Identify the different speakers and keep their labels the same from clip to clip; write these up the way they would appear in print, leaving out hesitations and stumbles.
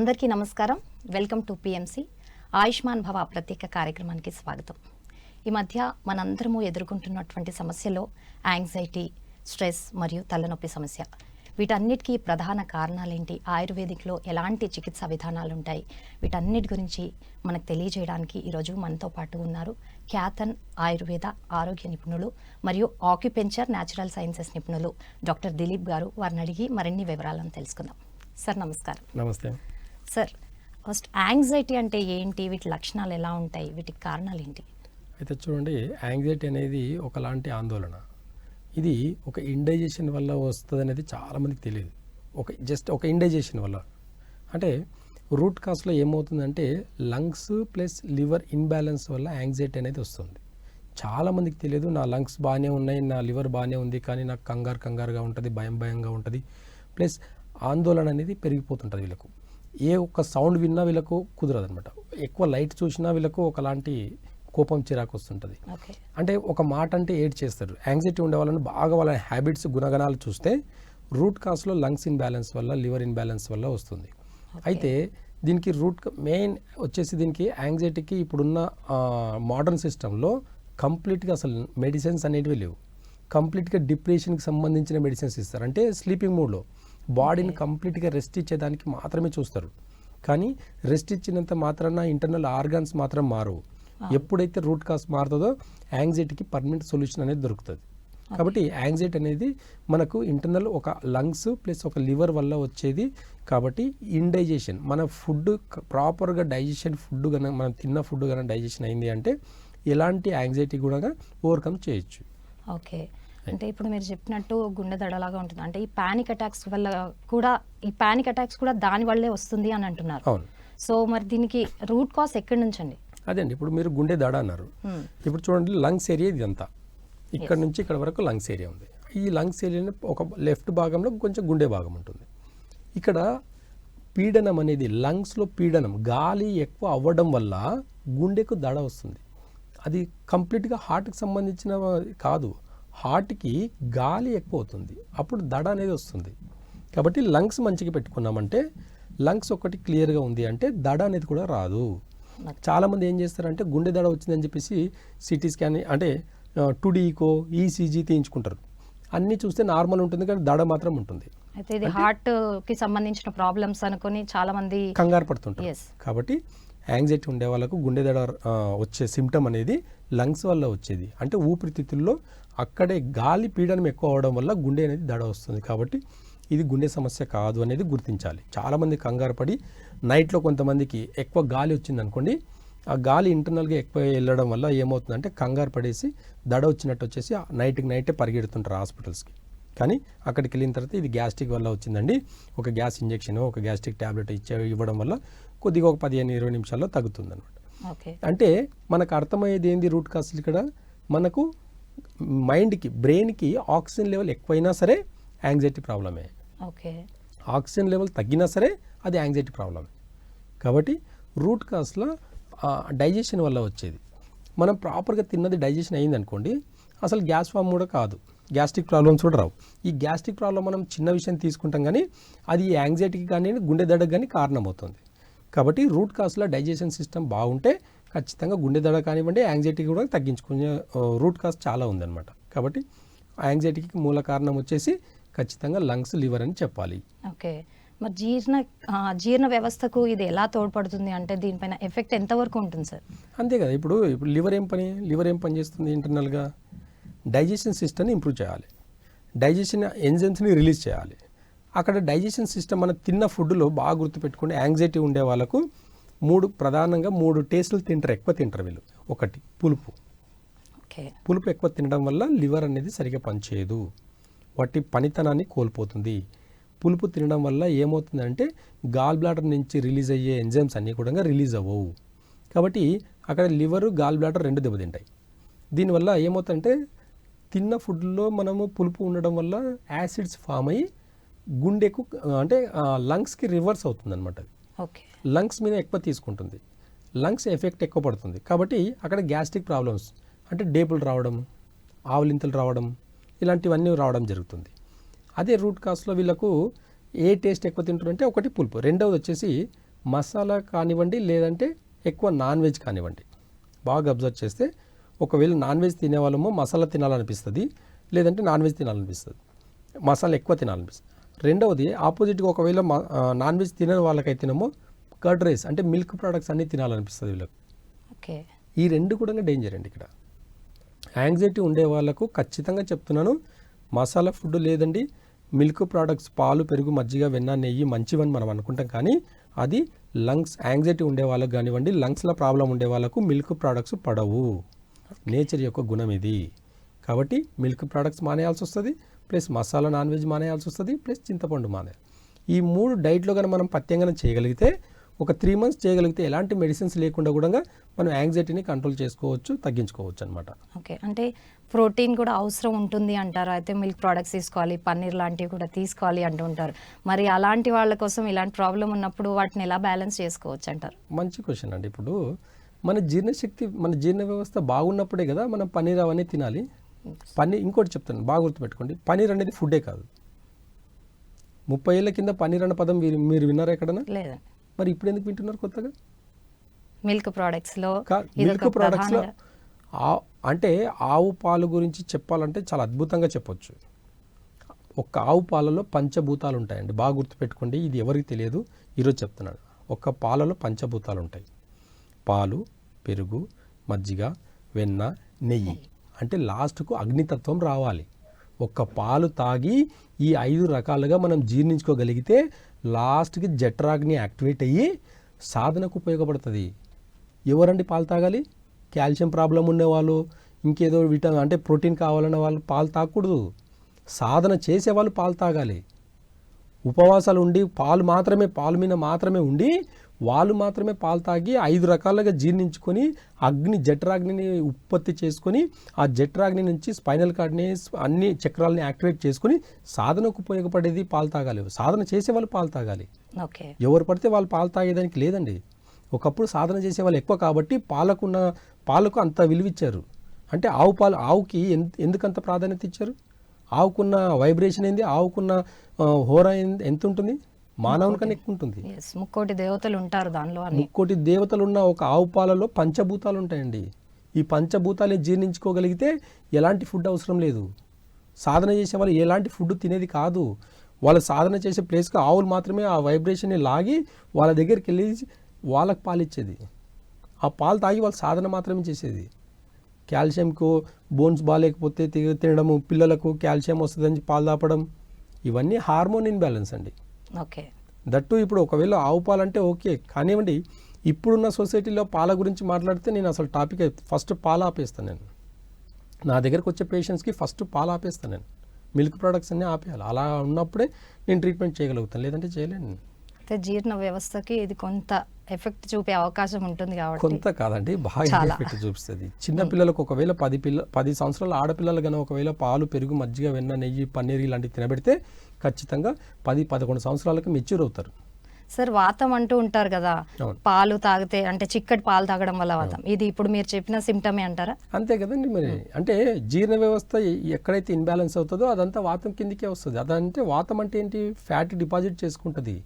Speaker 1: అందరికీ నమస్కారం. Welcome to PMC Ayushman భవ ప్రత్యేక కార్యక్రమానికి స్వాగతం. ఈ మధ్య మనందరము ఎదుర్కొంటున్నటువంటి సమస్యలో యాంగ్జైటీ, స్ట్రెస్ మరియు తలనొప్పి సమస్య. వీటన్నిటికీ ప్రధాన కారణాలేంటి, ఆయుర్వేదిక్లో ఎలాంటి చికిత్సా విధానాలు ఉంటాయి, వీటన్నిటి గురించి మనకు తెలియజేయడానికి ఈరోజు మనతో పాటు ఉన్నారు ఖ్యాతన్ ఆయుర్వేద ఆరోగ్య నిపుణులు మరియు ఆక్యుపెంచర్ న్యాచురల్ సైన్సెస్ నిపుణులు డాక్టర్ దిలీప్ గారు. వారిని అడిగి మరిన్ని వివరాలను తెలుసుకుందాం. సార్ నమస్కారం.
Speaker 2: నమస్తే
Speaker 1: సార్, ఫస్ట్ యాంగ్జైటీ అంటే ఏంటి, వీటి లక్షణాలు ఎలా ఉంటాయి, వీటికి కారణాలు ఏంటి?
Speaker 2: అయితే చూడండి, యాంగ్జైటీ అనేది ఒకలాంటి ఆందోళన. ఇది ఒక ఇండైజేషన్ వల్ల వస్తుంది అనేది చాలామందికి తెలియదు. ఒక ఇండైజేషన్ వల్ల అంటే రూట్ కాస్లో ఏమవుతుందంటే లంగ్స్ ప్లస్ లివర్ ఇన్బ్యాలెన్స్ వల్ల యాంగ్జైటీ అనేది వస్తుంది. చాలామందికి తెలియదు, నా లంగ్స్ బాగానే ఉన్నాయి, నా లివర్ బాగానే ఉంది, కానీ నాకు కంగారుగా ఉంటుంది, భయంగా ఉంటుంది, ప్లస్ ఆందోళన అనేది పెరిగిపోతుంటుంది. వీళ్ళకు ఏ ఒక్క సౌండ్ విన్నా వీళ్ళకు కుదరదు అనమాట. ఎక్కువ లైట్ చూసినా వీళ్ళకు ఒకలాంటి కోపం, చిరాకు వస్తుంటుంది. అంటే ఒక మాట అంటే ఏడ్ చేస్తారు. యాంగ్జైటీ ఉండే వాళ్ళని బాగా వాళ్ళ హ్యాబిట్స్, గుణగణాలు చూస్తే రూట్ కాస్లో లంగ్స్ ఇన్బ్యాలెన్స్ వల్ల, లివర్ ఇన్బ్యాలెన్స్ వల్ల వస్తుంది. అయితే దీనికి మెయిన్ వచ్చేసి దీనికి యాంగ్జైటీకి ఇప్పుడున్న మోడర్న్ సిస్టంలో కంప్లీట్గా అసలు మెడిసిన్స్ అనేటివి లేవు. కంప్లీట్గా డిప్రెషన్కి సంబంధించిన మెడిసిన్స్ ఇస్తారు. అంటే స్లీపింగ్ మూడ్లో బాడీని కంప్లీట్గా రెస్ట్ ఇచ్చేదానికి మాత్రమే చూస్తారు. కానీ రెస్ట్ ఇచ్చినంత మాత్రాన ఇంటర్నల్ ఆర్గాన్స్ మాత్రం మారవు. ఎప్పుడైతే రూట్ కాస్ మారుతుందో యాంగ్జైటీకి పర్మనెంట్ సొల్యూషన్ అనేది దొరుకుతుంది. కాబట్టి యాంగ్జైటీ అనేది మనకు ఇంటర్నల్ ఒక లంగ్స్ ప్లస్ ఒక లివర్ వల్ల వచ్చేది. కాబట్టి ఇండైజేషన్, మన ఫుడ్ ప్రాపర్గా డైజెషన్, ఫుడ్ కనుక మనం తిన్న ఫుడ్ కనుక డైజెషన్ అయింది అంటే ఎలాంటి యాంగ్జైటీ కూడా ఓవర్కమ్ చేయొచ్చు.
Speaker 1: ఓకే, అంటే ఇప్పుడు మీరు చెప్పినట్టు గుండె దడలాగా ఉంటుంది, అంటే ఈ పానిక్ అటాక్స్ వల్ల కూడా, ఈ పానిక్ అటాక్స్ కూడా దాని వల్లే వస్తుంది అని అంటున్నారు.
Speaker 2: అవును.
Speaker 1: సో మరి దీనికి రూట్ కాస్ ఎక్కడి నుంచి అండి?
Speaker 2: అదే అండి, ఇప్పుడు మీరు గుండె దడ అన్నారు. ఇప్పుడు చూడండి, లంగ్స్ ఏరియా ఇదంతా, ఇక్కడ నుంచి ఇక్కడ వరకు లంగ్స్ ఏరియా ఉంది. ఈ లంగ్స్ ఏరియాని ఒక లెఫ్ట్ భాగంలో కొంచెం గుండె భాగం ఉంటుంది. ఇక్కడ పీడనం అనేది, లంగ్స్లో పీడనం, గాలి ఎక్కువ అవ్వడం వల్ల గుండెకు దడ వస్తుంది. అది కంప్లీట్గా హార్ట్కి సంబంధించిన కాదు, హార్ట్కి గాలి ఎక్కువ అవుతుంది, అప్పుడు దడ అనేది వస్తుంది. కాబట్టి లంగ్స్ మంచిగా పెట్టుకున్నామంటే, లంగ్స్ ఒకటి క్లియర్గా ఉంది అంటే దడ అనేది కూడా రాదు. చాలామంది ఏం చేస్తారంటే గుండె దడ వచ్చిందని చెప్పేసి సిటీ స్కాన్ అంటే 2D ఈకో, ఈసీజీ తీయించుకుంటారు. అన్నీ చూస్తే నార్మల్ ఉంటుంది, కానీ దడ మాత్రం ఉంటుంది.
Speaker 1: అయితే ఇది హార్ట్ కి సంబంధించిన ప్రాబ్లమ్స్ అనుకుని చాలా మంది
Speaker 2: కంగారు పడుతుంటారు. కాబట్టి యాంగ్జైటీ ఉండే వాళ్ళకు గుండె దడ వచ్చే సిమ్టమ్ అనేది లంగ్స్ వల్ల వచ్చేది. అంటే ఊపిరితిత్తుల్లో అక్కడే గాలి పీడనం ఎక్కువ అవడం వల్ల గుండె అనేది దడ వస్తుంది. కాబట్టి ఇది గుండె సమస్య కాదు అనేది గుర్తించాలి. చాలామంది కంగారు పడి నైట్లో కొంతమందికి ఎక్కువ గాలి వచ్చింది అనుకోండి, ఆ గాలి ఇంటర్నల్గా ఎక్కువ వెళ్ళడం వల్ల ఏమవుతుందంటే కంగారు పడేసి దడ వచ్చినట్టు వచ్చేసి నైట్కి నైటే పరిగెడుతుంటారు హాస్పిటల్స్కి. కానీ అక్కడికి వెళ్ళిన తర్వాత ఇది గ్యాస్ట్రిక్ వల్ల వచ్చిందండి, ఒక గ్యాస్ ఇంజెక్షన్, ఒక గ్యాస్ట్రిక్ ట్యాబ్లెట్ ఇవ్వడం వల్ల కొద్దిగా ఒక 15-20 నిమిషాల్లో తగ్గుతుంది అనమాట. అంటే మనకు అర్థమయ్యేది ఏంది, రూట్ కాస్ ఇక్కడ మనకు మైండ్కి, బ్రెయిన్కి ఆక్సిజన్ లెవెల్ ఎక్కువైనా సరే యాంగ్జైటీ ప్రాబ్లమే. ఆక్సిజన్ లెవెల్ తగ్గినా సరే అది యాంగ్జైటీ ప్రాబ్లమే. కాబట్టి రూట్ కాస్లో డైజెషన్ వల్ల వచ్చేది. మనం ప్రాపర్గా తిన్నది డైజెషన్ అయింది అనుకోండి, అసలు గ్యాస్ ఫామ్ కూడా కాదు, గ్యాస్ట్రిక్ ప్రాబ్లమ్స్ కూడా రావు. ఈ గ్యాస్ట్రిక్ ప్రాబ్లం మనం చిన్న విషయం తీసుకుంటాం, కానీ అది యాంగ్జైటీకి కానీ గుండె దడకు కానీ కారణమవుతుంది. కాబట్టి రూట్ కాస్లో డైజెషన్ సిస్టమ్ బాగుంటే ఖచ్చితంగా గుండె దడ కానివ్వండి, యాంగ్జైటీ కూడా తగ్గించుకునే రూట్ కాస్ చాలా ఉందన్నమాట. కాబట్టి యాంగ్జైటీకి మూల కారణం వచ్చేసి ఖచ్చితంగా లంగ్స్, లివర్ అని చెప్పాలి.
Speaker 1: ఓకే, మరి జీర్ణ వ్యవస్థకు ఇది ఎలా తోడ్పడుతుంది, అంటే దీనిపైన ఎఫెక్ట్ ఎంతవరకు ఉంటుంది సార్?
Speaker 2: అంతే కదా, ఇప్పుడు లివర్ ఏం పని చేస్తుంది, ఇంటర్నల్గా డైజెషన్ సిస్టమ్ని ఇంప్రూవ్ చేయాలి, డైజెషన్ ఎంజైమ్స్ని రిలీజ్ చేయాలి. అక్కడ డైజెషన్ సిస్టమ్ మనం తిన్న ఫుడ్లో బాగా గుర్తుపెట్టుకుంటే, యాంగ్జైటీ ఉండే వాళ్ళకు ప్రధానంగా మూడు టేస్టులు ఎక్కువ తింటారు వీళ్ళు. ఒకటి పులుపు. పులుపు ఎక్కువ తినడం వల్ల లివర్ అనేది సరిగ్గా పనిచేయదు, వాటి పనితనాన్ని కోల్పోతుంది. పులుపు తినడం వల్ల ఏమవుతుందంటే గాల్ బ్లాడర్ నుంచి రిలీజ్ అయ్యే ఎంజైమ్స్ అన్నీ కూడా రిలీజ్ అవ్వవు. కాబట్టి అక్కడ లివరు, గాల్ బ్లాడర్ రెండు దెబ్బతింటాయి. దీనివల్ల ఏమవుతుందంటే తిన్న ఫుడ్లో మనము పులుపు ఉండడం వల్ల యాసిడ్స్ ఫామ్ అయ్యి గుండెకు అంటే లంగ్స్కి రివర్స్ అవుతుంది అనమాట. లంగ్స్ మీద ఎక్కువ తీసుకుంటుంది, లంగ్స్ ఎఫెక్ట్ ఎక్కువ పడుతుంది. కాబట్టి అక్కడ గ్యాస్ట్రిక్ ప్రాబ్లమ్స్ అంటే డేపులు రావడం, ఆవులింతలు రావడం, ఇలాంటివన్నీ రావడం జరుగుతుంది. అదే రూట్ కాస్లో వీళ్ళకు ఏ టేస్ట్ ఎక్కువ తింటారంటే ఒకటి పులుపు, రెండవది వచ్చేసి మసాలా కానివ్వండి లేదంటే ఎక్కువ నాన్ వెజ్ కానివ్వండి, బాగా అబ్జర్వ్ చేస్తే ఒకవేళ నాన్ వెజ్ తినే వాళ్ళమో మసాలా తినాలనిపిస్తుంది, లేదంటే నాన్ వెజ్ తినాలనిపిస్తుంది, మసాలా ఎక్కువ తినాలనిపిస్తుంది. రెండవది ఆపోజిట్గా ఒకవేళ నాన్ వెజ్ తినని వాళ్ళకైతేనేమో కర్డ్ రైస్ అంటే మిల్క్ ప్రోడక్ట్స్ అన్నీ తినాలనిపిస్తుంది వీళ్ళకి.
Speaker 1: ఓకే,
Speaker 2: ఈ రెండు కూడా డేంజర్ అండి. ఇక్కడ యాంగ్జైటీ ఉండే వాళ్ళకు ఖచ్చితంగా చెప్తున్నాను, మసాలా ఫుడ్ లేదండి, మిల్క్ ప్రోడక్ట్స్ పాలు, పెరుగు, మజ్జిగ, వెన్న, నెయ్యి మంచివని మనం అనుకుంటాం, కానీ అది లంగ్స్ యాంగ్జైటీ ఉండే వాళ్ళకు కానివ్వండి, లంగ్స్లో ప్రాబ్లం ఉండే వాళ్ళకు మిల్క్ ప్రోడక్ట్స్ పడవు. నేచర్ యొక్క గుణం ఇది. కాబట్టి మిల్క్ ప్రోడక్ట్స్ మానేయాల్సి వస్తుంది, ప్లస్ మసాలా నాన్ వెజ్ మానేయాల్సి వస్తుంది, ప్లస్ చింతపండు మానేయాలి. ఈ 3 డైట్లో కానీ మనం పథ్యంగా చేయగలిగితే, ఒక 3 months చేయగలిగితే ఎలాంటి మెడిసిన్స్ లేకుండా కూడా మనం యాంగ్జైటీని కంట్రోల్ చేసుకోవచ్చు, తగ్గించుకోవచ్చు అనమాట.
Speaker 1: ఓకే, అంటే ప్రోటీన్ కూడా అవసరం ఉంటుంది అంటారు. అయితే మిల్క్ ప్రోడక్ట్స్ తీసుకోవాలి, పన్నీర్ లాంటివి కూడా తీసుకోవాలి అంటూ ఉంటారు. మరి అలాంటి వాళ్ళ కోసం ఇలాంటి ప్రాబ్లం ఉన్నప్పుడు వాటిని ఎలా బ్యాలెన్స్ చేసుకోవచ్చు అంటారు?
Speaker 2: మంచి క్వశ్చన్ అండి. ఇప్పుడు మన జీర్ణశక్తి, మన జీర్ణ వ్యవస్థ బాగున్నప్పుడే కదా మనం పన్నీర్ అవన్నీ తినాలి. పన్నీర్, ఇంకోటి చెప్తాను బాగా గుర్తుపెట్టుకోండి, పన్నీర్ అనేది ఫుడ్డే కాదు. 30 ఏళ్ల కింద పన్నీర్ అన్న పదం మీరు విన్నారా ఎక్కడన్నా?
Speaker 1: లేదండి.
Speaker 2: మరి ఇప్పుడు ఎందుకు వింటున్నారు కొత్తగా?
Speaker 1: మిల్క్ ప్రోడక్ట్స్లో
Speaker 2: మిల్క్ ప్రోడక్ట్స్లో అంటే ఆవు పాలు గురించి చెప్పాలంటే చాలా అద్భుతంగా చెప్పొచ్చు. ఒక్క ఆవు పాలలో పంచభూతాలు ఉంటాయండి, బాగా గుర్తుపెట్టుకోండి. ఇది ఎవరికి తెలియదు, ఈరోజు చెప్తున్నాను. ఒక్క పాలలో పంచభూతాలు ఉంటాయి: పాలు, పెరుగు, మజ్జిగ, వెన్న, నెయ్యి. అంటే లాస్ట్కు అగ్నితత్వం రావాలి. ఒక్క పాలు తాగి ఈ 5 రకాలుగా మనం జీర్ణించుకోగలిగితే లాస్ట్కి జఠరాగ్ని యాక్టివేట్ అయ్యి సాధనకు ఉపయోగపడుతుంది. ఎవరండి పాలు తాగాలి? కాల్షియం ప్రాబ్లం ఉండేవాళ్ళు, ఇంకేదో విటమిన్ అంటే ప్రోటీన్ కావాలన్న వాళ్ళు పాలు తాగకూడదు. సాధన చేసేవాళ్ళు పాలు తాగాలి. ఉపవాసాలు ఉండి పాలు మీద మాత్రమే ఉండి వాళ్ళు మాత్రమే పాలు తాగి 5 రకాలుగా జీర్ణించుకొని జఠరాగ్నిని ఉత్పత్తి చేసుకొని ఆ జఠరాగ్ని నుంచి స్పైనల్ కార్డ్ని అన్ని చక్రాలని యాక్టివేట్ చేసుకొని సాధనకు ఉపయోగపడేది పాలు తాగాలి. సాధన చేసేవాళ్ళు పాలు తాగాలి.
Speaker 1: ఓకే,
Speaker 2: ఎవరు పడితే వాళ్ళు పాలు తాగేదానికి లేదండి. ఒకప్పుడు సాధన చేసేవాళ్ళు ఎక్కువ కాబట్టి పాలకు అంత విలువిచ్చారు. అంటే ఆవుకి ఎందుకంత ప్రాధాన్యత ఇచ్చారు? ఆవుకున్న వైబ్రేషన్ ఏంది, ఆవుకున్న హోరా ఎంత ఉంటుంది? మానవునికన్నా ఎక్కువ ఉంటుంది.
Speaker 1: 3 దేవతలు ఉంటారు దానిలో.
Speaker 2: 3 దేవతలు ఉన్న ఒక ఆవు పాలలో పంచభూతాలు ఉంటాయండి. ఈ పంచభూతాలని జీర్ణించుకోగలిగితే ఎలాంటి ఫుడ్ అవసరం లేదు. సాధన చేసే వాళ్ళు ఎలాంటి ఫుడ్ తినేది కాదు. వాళ్ళు సాధన చేసే ప్లేస్కి ఆవులు మాత్రమే ఆ వైబ్రేషన్ని లాగి వాళ్ళ దగ్గరికి వెళ్ళి వాళ్ళకి పాలు ఇచ్చేది. ఆ పాలు తాగి వాళ్ళు సాధన మాత్రమే చేసేది. కాల్షియంకు బోన్స్ బాగాలేకపోతే తినడము, పిల్లలకు కాల్షియం వస్తుందని పాలు తాపడం, ఇవన్నీ హార్మోన్ ఇన్బ్యాలెన్స్ అండి.
Speaker 1: ఓకే,
Speaker 2: దట్టు ఇప్పుడు ఒకవేళ ఆవు పాలు అంటే ఓకే కానివ్వండి, ఇప్పుడున్న సొసైటీలో పాల గురించి మాట్లాడితే నేను అసలు టాపిక్ ఫస్ట్ పాలు ఆపేస్తాను. నేను నా దగ్గరకు వచ్చే పేషెంట్స్కి ఫస్ట్ పాలు ఆపేస్తాను. నేను మిల్క్ ప్రోడక్ట్స్ అన్నీ ఆపేయాలి. అలా ఉన్నప్పుడే నేను ట్రీట్మెంట్ చేయగలుగుతాను, లేదంటే చేయలేను.
Speaker 1: అయితే జీర్ణ వ్యవస్థకి ఇది కొంత ఎఫెక్ట్ చూపే అవకాశం ఉంటుంది కాబట్టి.
Speaker 2: కొంత కాదండి, బాగా ఎఫెక్ట్ చూపిస్తుంది. చిన్న పిల్లలకు ఒకవేళ 10 సంవత్సరాల ఆడపిల్లలు కానీ ఒకవేళ పాలు, పెరుగు, మజ్జిగ, వెన్న, నెయ్యి, పన్నీర్ ఇలాంటివి తినబెడితే ఖచ్చితంగా 10-11 సంవత్సరాలకి మెచ్యూర్ అవుతారు.
Speaker 1: సార్, వాతం అంటూ ఉంటారు కదా, పాలు తాగితే అంటే చిక్కటి పాలు తాగడం వల్ల వాతం, ఇది ఇప్పుడు మీరు చెప్పిన సిమ్టమే అంటారా?
Speaker 2: అంతే కదండి. మరి అంటే జీర్ణ వ్యవస్థ ఎక్కడైతే ఇన్బ్యాలెన్స్ అవుతుందో అదంతా వాతం కిందికే వస్తుంది. అదంటే వాతం అంటే ఏంటి? ఫ్యాట్ డిపాజిట్ చేసుకుంటుంది.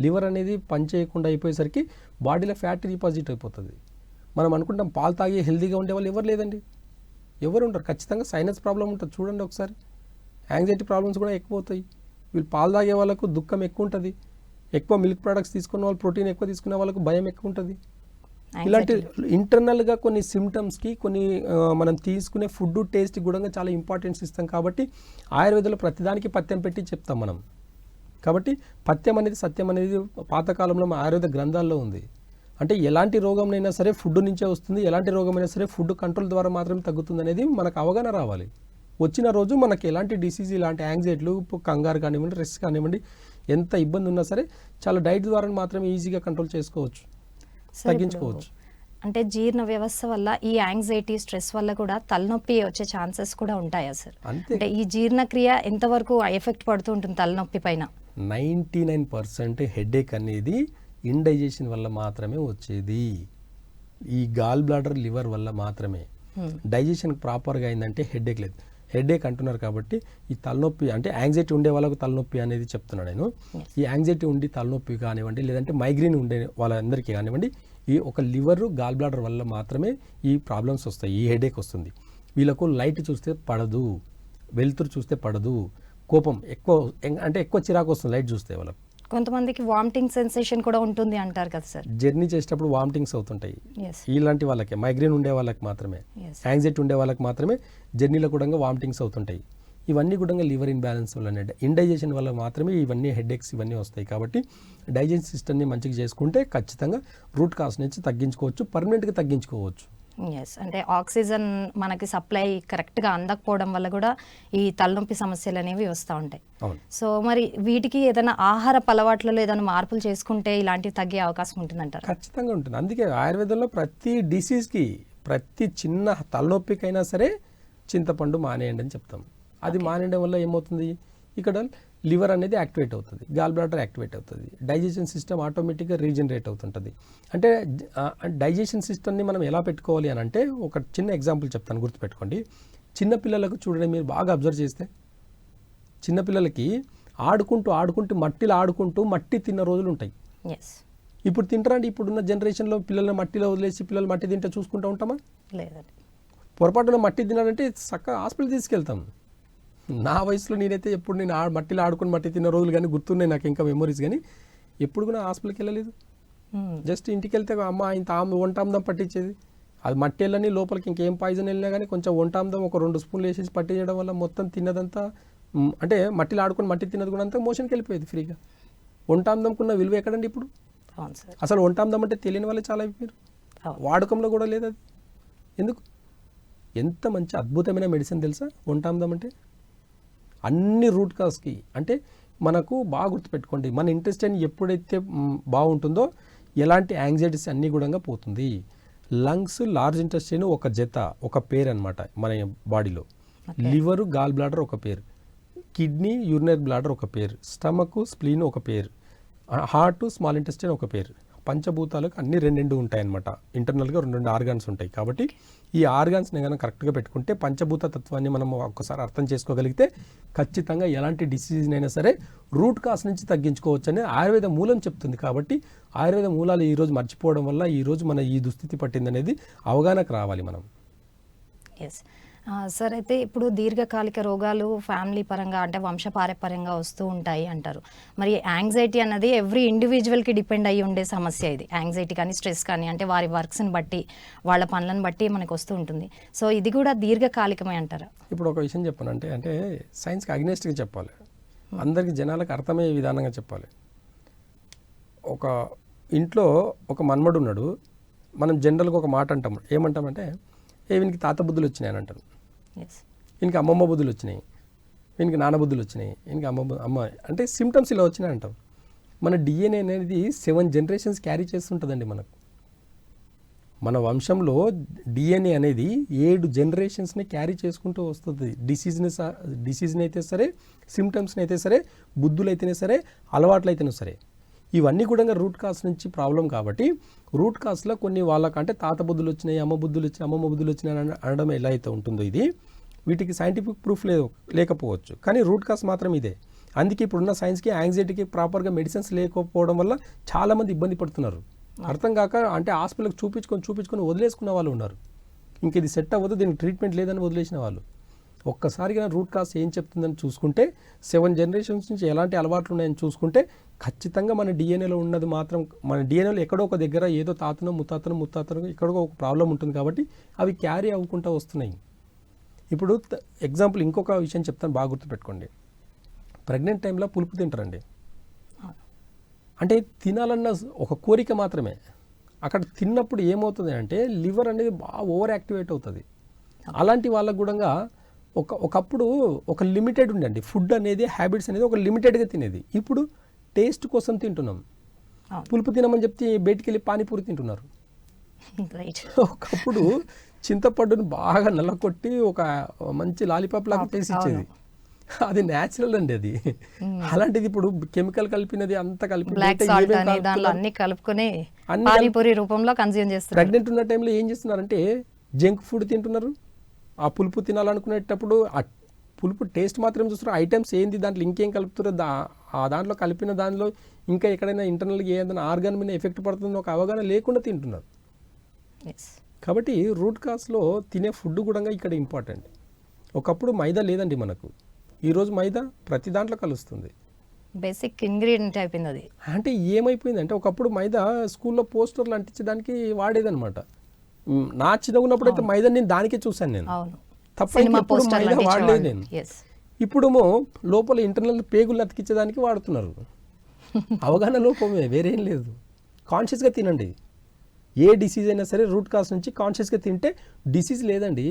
Speaker 2: లివర్ అనేది పని చేయకుండా అయిపోయేసరికి బాడీలో ఫ్యాట్ డిపాజిట్ అయిపోతుంది. మనం అనుకుంటాం పాలు తాగి హెల్తీగా ఉండే వాళ్ళు ఎవరు లేదండి, ఎవరు ఉంటారు? ఖచ్చితంగా సైనస్ ప్రాబ్లం ఉంటుంది. చూడండి ఒకసారి, యాంగ్జైటీ ప్రాబ్లమ్స్ కూడా ఎక్కువ అవుతాయి. వీళ్ళు పాలు తాగే వాళ్ళకు దుఃఖం ఎక్కువ ఉంటుంది. ఎక్కువ మిల్క్ ప్రోడక్ట్స్ తీసుకున్న వాళ్ళు, ప్రోటీన్ ఎక్కువ తీసుకునే వాళ్ళకు భయం ఎక్కువ ఉంటుంది. ఇలాంటి ఇంటర్నల్గా కొన్ని సిమ్టమ్స్కి కొన్ని మనం తీసుకునే ఫుడ్ టేస్ట్ కూడా చాలా ఇంపార్టెన్స్ ఇస్తాం. కాబట్టి ఆయుర్వేదంలో ప్రతిదానికి పథ్యం పెట్టి చెప్తాం మనం. కాబట్టి పథ్యం అనేది, సత్యం అనేది పాతకాలంలో మా ఆయుర్వేద గ్రంథాల్లో ఉంది. అంటే ఎలాంటి రోగంనైనా సరే ఫుడ్ నుంచే వస్తుంది, ఎలాంటి రోగమైనా సరే ఫుడ్ కంట్రోల్ ద్వారా మాత్రమే తగ్గుతుంది అనేది మనకు అవగాహన రావాలి. వచ్చిన రోజు మనకి ఎలాంటి డిసీజ్, ఇలాంటి యాంగ్జైటీలు, కంగారు కానివ్వండి, స్ట్రెస్ కానివ్వండి, ఎంత ఇబ్బంది ఉన్నా సరే చాలా డైట్ ద్వారా మాత్రమే ఈజీగా కంట్రోల్ చేసుకోవచ్చు, తగ్గించుకోవచ్చు.
Speaker 1: అంటే జీర్ణ వ్యవస్థ వల్ల ఈ యాంగ్జైటీ, స్ట్రెస్ వల్ల కూడా తలనొప్పి వచ్చే ఛాన్సెస్ కూడా ఉంటాయా సార్? అంటే ఈ జీర్ణక్రియ ఎంతవరకు ఎఫెక్ట్ పడుతూ ఉంటుంది తలనొప్పి పైన?
Speaker 2: 99% హెడేక్ అనేది ఇండైజెషన్ వల్ల మాత్రమే వచ్చేది. ఈ గాల్ బ్లాడర్, లివర్ వల్ల మాత్రమే. డైజెషన్ ప్రాపర్గా అయిందంటే హెడేక్ లేదు. హెడేక్ అంటున్నారు కాబట్టి ఈ తలనొప్పి అంటే యాంగ్జైటీ ఉండే వాళ్ళకు తలనొప్పి అనేది చెప్తున్నాను నేను. ఈ యాంగ్జైటీ ఉండి తలనొప్పి కానివ్వండి, లేదంటే మైగ్రేన్ ఉండే వాళ్ళందరికీ కానివ్వండి, ఈ ఒక లివర్ గాల్ బ్లాడర్ వల్ల మాత్రమే ఈ ప్రాబ్లమ్స్ వస్తాయి, ఈ హెడేక్ వస్తుంది. వీళ్ళకు లైట్ చూస్తే పడదు, వెలుతురు చూస్తే పడదు, కోపం ఎక్కువ చిరాకు వస్తుంది లైట్ చూస్తే వాళ్ళకు.
Speaker 1: కొంతమందికి వామిటింగ్ సెన్సేషన్ కూడా ఉంటుంది అంటారు కదా సార్.
Speaker 2: జర్నీ చేసేటప్పుడు వామిటింగ్స్ అవుతుంటాయి. ఇలాంటి వాళ్ళకి, మైగ్రేన్ ఉండే వాళ్ళకి మాత్రమే, యాంగ్జైటీ ఉండే వాళ్ళకి మాత్రమే జర్నీలో కూడా వామిటింగ్స్ అవుతుంటాయి. ఇవన్నీ కూడా లివర్ ఇన్బ్యాలెన్స్ వల్ల, ఇండైజెషన్ వల్ల మాత్రమే ఇవన్నీ హెడేక్స్ ఇవన్నీ వస్తాయి. కాబట్టి డైజెషన్ సిస్టమ్ని మంచిగా చేసుకుంటే ఖచ్చితంగా రూట్ కాజ్ నుంచి తగ్గించుకోవచ్చు, పర్మనెంట్గా తగ్గించుకోవచ్చు.
Speaker 1: అంటే ఆక్సిజన్ మనకి సప్లై కరెక్ట్గా అందకపోవడం వల్ల కూడా ఈ తలనొప్పి సమస్యలు అనేవి వస్తూ ఉంటాయి. సో మరి వీటికి ఏదైనా ఆహారపు అలవాట్లలో ఏదైనా మార్పులు చేసుకుంటే ఇలాంటివి తగ్గే అవకాశం ఉంటుందంటారు?
Speaker 2: ఖచ్చితంగా ఉంటుంది. అందుకే ఆయుర్వేదంలో ప్రతి డిసీజ్కి, ప్రతి చిన్న తలనొప్పికైనా సరే చింతపండు మానేయండి అని చెప్తాం. అది మానేయడం వల్ల ఏమవుతుంది, ఇక్కడ లివర్ అనేది యాక్టివేట్ అవుతుంది, గాల్ బ్లాడర్ యాక్టివేట్ అవుతుంది, డైజెషన్ సిస్టమ్ ఆటోమేటిక్గా రీజనరేట్ అవుతుంటుంది. అంటే డైజెషన్ సిస్టమ్ని మనం ఎలా పెట్టుకోవాలి అని అంటే, ఒక చిన్న ఎగ్జాంపుల్ చెప్తాను, గుర్తుపెట్టుకోండి. చిన్నపిల్లలకు చూడండి, మీరు బాగా అబ్జర్వ్ చేస్తే చిన్నపిల్లలకి ఆడుకుంటూ మట్టిలో ఆడుకుంటూ మట్టి తిన్న రోజులు ఉంటాయి. ఇప్పుడు తింటారండి? ఇప్పుడున్న జనరేషన్లో పిల్లల్ని మట్టిలో వదిలేసి పిల్లలు మట్టి తింటే చూసుకుంటూ ఉంటామా?
Speaker 1: లేదండి.
Speaker 2: పొరపాటున మట్టి తినాలంటే చక్కగా హాస్పిటల్ తీసుకెళ్తాం. నా వయసులో నేనైతే ఎప్పుడు నేను మట్టిలో ఆడుకుని మట్టి తిన్న రోజులు కానీ గుర్తున్నాయి నాకు, ఇంకా మెమరీస్. కానీ ఎప్పుడు కూడా హాస్పిటల్కి వెళ్ళలేదు. జస్ట్ ఇంటికి వెళ్తే అమ్మ ఇంత వంటాందం పట్టించేది. అది మట్టి వెళ్ళని లోపలికి ఇంకేం పాయిజన్ వెళ్ళినా కానీ కొంచెం వంటాందం ఒక 2 స్పూన్లు వేసేసి పట్టించడం వల్ల మొత్తం తిన్నదంతా, అంటే మట్టిలో ఆడుకుని మట్టి తిన్నది కూడా అంతా మోషన్కి వెళ్ళిపోయేది ఫ్రీగా. వంటాందంకున్న విలువ ఎక్కడండి ఇప్పుడు? అసలు వంటాందం అంటే తెలియని వాళ్ళే చాలా అయిపోయారు. వాడకంలో కూడా లేదు అది. ఎందుకు? ఎంత మంచి అద్భుతమైన మెడిసిన్ తెలుసా వంటాందం అంటే. అన్ని రూట్ కాజ్కి, అంటే మనకు బాగా గుర్తుపెట్టుకోండి, మన ఇంటెస్టైన్ ఎప్పుడైతే బాగుంటుందో ఎలాంటి యాంగ్జైటీస్ అన్నీ కూడా పోతుంది. లంగ్స్, లార్జ్ ఇంటెస్టైన్ ఒక జత, ఒక పేరు అనమాట మన బాడీలో. లివరు, గాల్ బ్లాడర్ ఒక పేరు, కిడ్నీ, యూరినరీ బ్లాడర్ ఒక పేరు, స్టమక్, స్ప్లీన్ ఒక పేరు, హార్ట్, స్మాల్ ఇంటెస్టైన్ ఒక పేరు. పంచభూతాలకు అన్ని 2 ఉంటాయన్నమాట. ఇంటర్నల్గా 2 ఆర్గాన్స్ ఉంటాయి. కాబట్టి ఈ ఆర్గాన్స్ని కనుక కరెక్ట్గా పెట్టుకుంటే, పంచభూత తత్వాన్ని మనం ఒక్కసారి అర్థం చేసుకోగలిగితే ఖచ్చితంగా ఎలాంటి డిసీజ్నైనా సరే రూట్ కాజ్ నుంచి తగ్గించుకోవచ్చు అని ఆయుర్వేద మూలం చెప్తుంది. కాబట్టి ఆయుర్వేద మూలాలు ఈరోజు మర్చిపోవడం వల్ల ఈరోజు మన ఈ దుస్థితి పట్టిందనేది అవగాహనకు రావాలి మనం.
Speaker 1: సార్, అయితే ఇప్పుడు దీర్ఘకాలిక రోగాలు ఫ్యామిలీ పరంగా అంటే వంశపారపర్యంగా వస్తూ ఉంటాయి అంటారు. మరి యాంగ్జైటీ అన్నది ఎవ్రీ ఇండివిజువల్కి డిపెండ్ అయ్యి ఉండే సమస్య ఇది. యాంగ్జైటీ కానీ స్ట్రెస్ కానీ అంటే వారి వర్క్స్ని బట్టి, వాళ్ళ పనులను బట్టి మనకు వస్తూ ఉంటుంది. సో ఇది కూడా దీర్ఘకాలికమే అంటారా?
Speaker 2: ఇప్పుడు ఒక విషయం చెప్పానంటే, అంటే సైన్స్కి అగ్నెస్ట్గా చెప్పాలి, అందరికీ జనాలకు అర్థమయ్యే విధానంగా చెప్పాలి. ఒక ఇంట్లో ఒక మన్మడు ఉన్నాడు. మనం జనరల్గా ఒక మాట అంటాం, ఏమంటామంటే వీనికి తాత బుద్ధులు వచ్చినాయి అని అంటారు, వీనికి అమ్మమ్మ బుద్ధులు వచ్చినాయి, వీనికి నాన్న బుద్ధులు వచ్చినాయి, వీనికి అమ్మ అంటే సిమ్టమ్స్ ఇలా వచ్చినాయి అంటాం. మన డిఎన్ఏ అనేది 7 జనరేషన్స్ క్యారీ చేస్తుంటుందండి. మన వంశంలో డిఎన్ఏ అనేది 7 జనరేషన్స్ని క్యారీ చేసుకుంటూ వస్తుంది. డిసీజ్ని అయితే సరే, సిమ్టమ్స్ని అయితే సరే, బుద్ధులు అయితేనే సరే, అలవాట్లు అయితేనే సరే, ఇవన్నీ కూడా రూట్ కాజ్ నుంచి ప్రాబ్లం. కాబట్టి రూట్ కాజ్లో కొన్ని వాళ్ళకంటే తాత బుద్ధులు వచ్చినాయి, అమ్మ బుద్ధులు వచ్చినాయి, అమ్మమ్మ బుద్ధులు వచ్చినాయి అనడం ఎలా అయితే ఉంటుందో, ఇది వీటికి సైంటిఫిక్ ప్రూఫ్ లేకపోవచ్చు, కానీ రూట్ కాజ్ మాత్రం ఇదే. అందుకే ఇప్పుడున్న సైన్స్కి యాంగ్జైటీకి ప్రాపర్గా మెడిసిన్స్ లేకపోవడం వల్ల చాలామంది ఇబ్బంది పడుతున్నారు. అర్థం కాక అంటే హాస్పిటల్కి చూపించుకొని వదిలేసుకున్న వాళ్ళు ఉన్నారు. ఇంక ఇది సెట్ అవ్వదు, దీనికి ట్రీట్మెంట్ లేదని వదిలేసిన వాళ్ళు. ఒక్కసారిగా రూట్ కాజ్ ఏం చెప్తుందని చూసుకుంటే, 7 జనరేషన్స్ నుంచి ఎలాంటి అలవాట్లు ఉన్నాయని చూసుకుంటే ఖచ్చితంగా మన డిఎన్ఏలో ఉన్నది మాత్రం, మన డిఎన్ఏలో ఎక్కడో ఒక దగ్గర ఏదో తాతనో ముత్తాతనో ఎక్కడో ఒక ప్రాబ్లం ఉంటుంది. కాబట్టి అవి క్యారీ అవ్వకుండా వస్తున్నాయి. ఇప్పుడు ఎగ్జాంపుల్ ఇంకొక విషయం చెప్తాను, బాగా గుర్తుపెట్టుకోండి. ప్రెగ్నెంట్ టైంలో పులుపు తింటారండి. అంటే తినాలన్న ఒక కోరిక మాత్రమే. అక్కడ తిన్నప్పుడు ఏమవుతుంది అంటే లివర్ అనేది బాగా ఓవర్ యాక్టివేట్ అవుతుంది. అలాంటి వాళ్ళకు కూడా ఒకప్పుడు ఒక లిమిటెడ్ ఉండండి, ఫుడ్ అనేది, హ్యాబిట్స్ అనేది ఒక లిమిటెడ్గా తినేది. ఇప్పుడు టేస్ట్ కోసం తింటున్నాం. పులుపు తినమని చెప్తే బయటికి వెళ్ళి పానీపూరి తింటున్నారు. ఒకప్పుడు చింతపండును బాగా నల్లకొట్టి ఒక మంచి లాలీపాప్ లాగా చేసి ఇచ్చేది, అది న్యాచురల్ అండి అది. అలాంటిది ఇప్పుడు కెమికల్ కలిపినది అంతా కలిపి
Speaker 1: రూపంలో కన్జ్యూమ్ చేస్తున్నారు.
Speaker 2: ప్రెగ్నెంట్ ఉన్న టైంలో ఏం చేస్తున్నారంటే జంక్ ఫుడ్ తింటున్నారు, ఆ పులుపు తినాలనుకునేటప్పుడు ఆ పులుపు టేస్ట్ మాత్రం చూస్తారు, ఐటమ్స్ ఏంది దాంట్లో ఇంకేం కలుపుతారో ఆ దాంట్లో కలిపిన దానిలో ఇంకా ఎక్కడైనా ఇంటర్నల్గా ఏదైనా ఆర్గాన్ మీద ఎఫెక్ట్ పడుతుందో ఒక అవగాహన లేకుండా తింటున్నారు.
Speaker 1: ఎస్.
Speaker 2: కాబట్టి రూట్ కాస్లో తినే ఫుడ్ కూడా ఇక్కడ ఇంపార్టెంట్. ఒకప్పుడు మైదా లేదండి మనకు, ఈరోజు మైదా ప్రతి దాంట్లో కలుస్తుంది.
Speaker 1: బేసిక్ ఇంగ్రీడియంట్ అయిపోయింది అది.
Speaker 2: అంటే ఏమైపోయింది అంటే ఒకప్పుడు మైదా స్కూల్లో పోస్టర్లు అంటించడానికి వాడేదనమాట. నా చిన్నగా ఉన్నప్పుడు అయితే మైదా నేను దానికే చూశాను నేను
Speaker 1: అవును.
Speaker 2: తప్ప
Speaker 1: సినిమా
Speaker 2: ఇప్పుడు
Speaker 1: పోస్టర్లు
Speaker 2: మైదా వాడలేదు
Speaker 1: అంటించేవాళ్ళు.
Speaker 2: నేను.
Speaker 1: Yes.
Speaker 2: ఇప్పుడేమో లోపల ఇంటర్నల్ పేగులు అతికించడానికి వాడుతున్నారు. అవగాహన లోపమే, వేరేం లేదు. కాన్షియస్గా తినండి. ఏ డిసీజ్ అయినా సరే రూట్ కాస్ నుంచి కాన్షియస్గా తింటే డిసీజ్ లేదండి.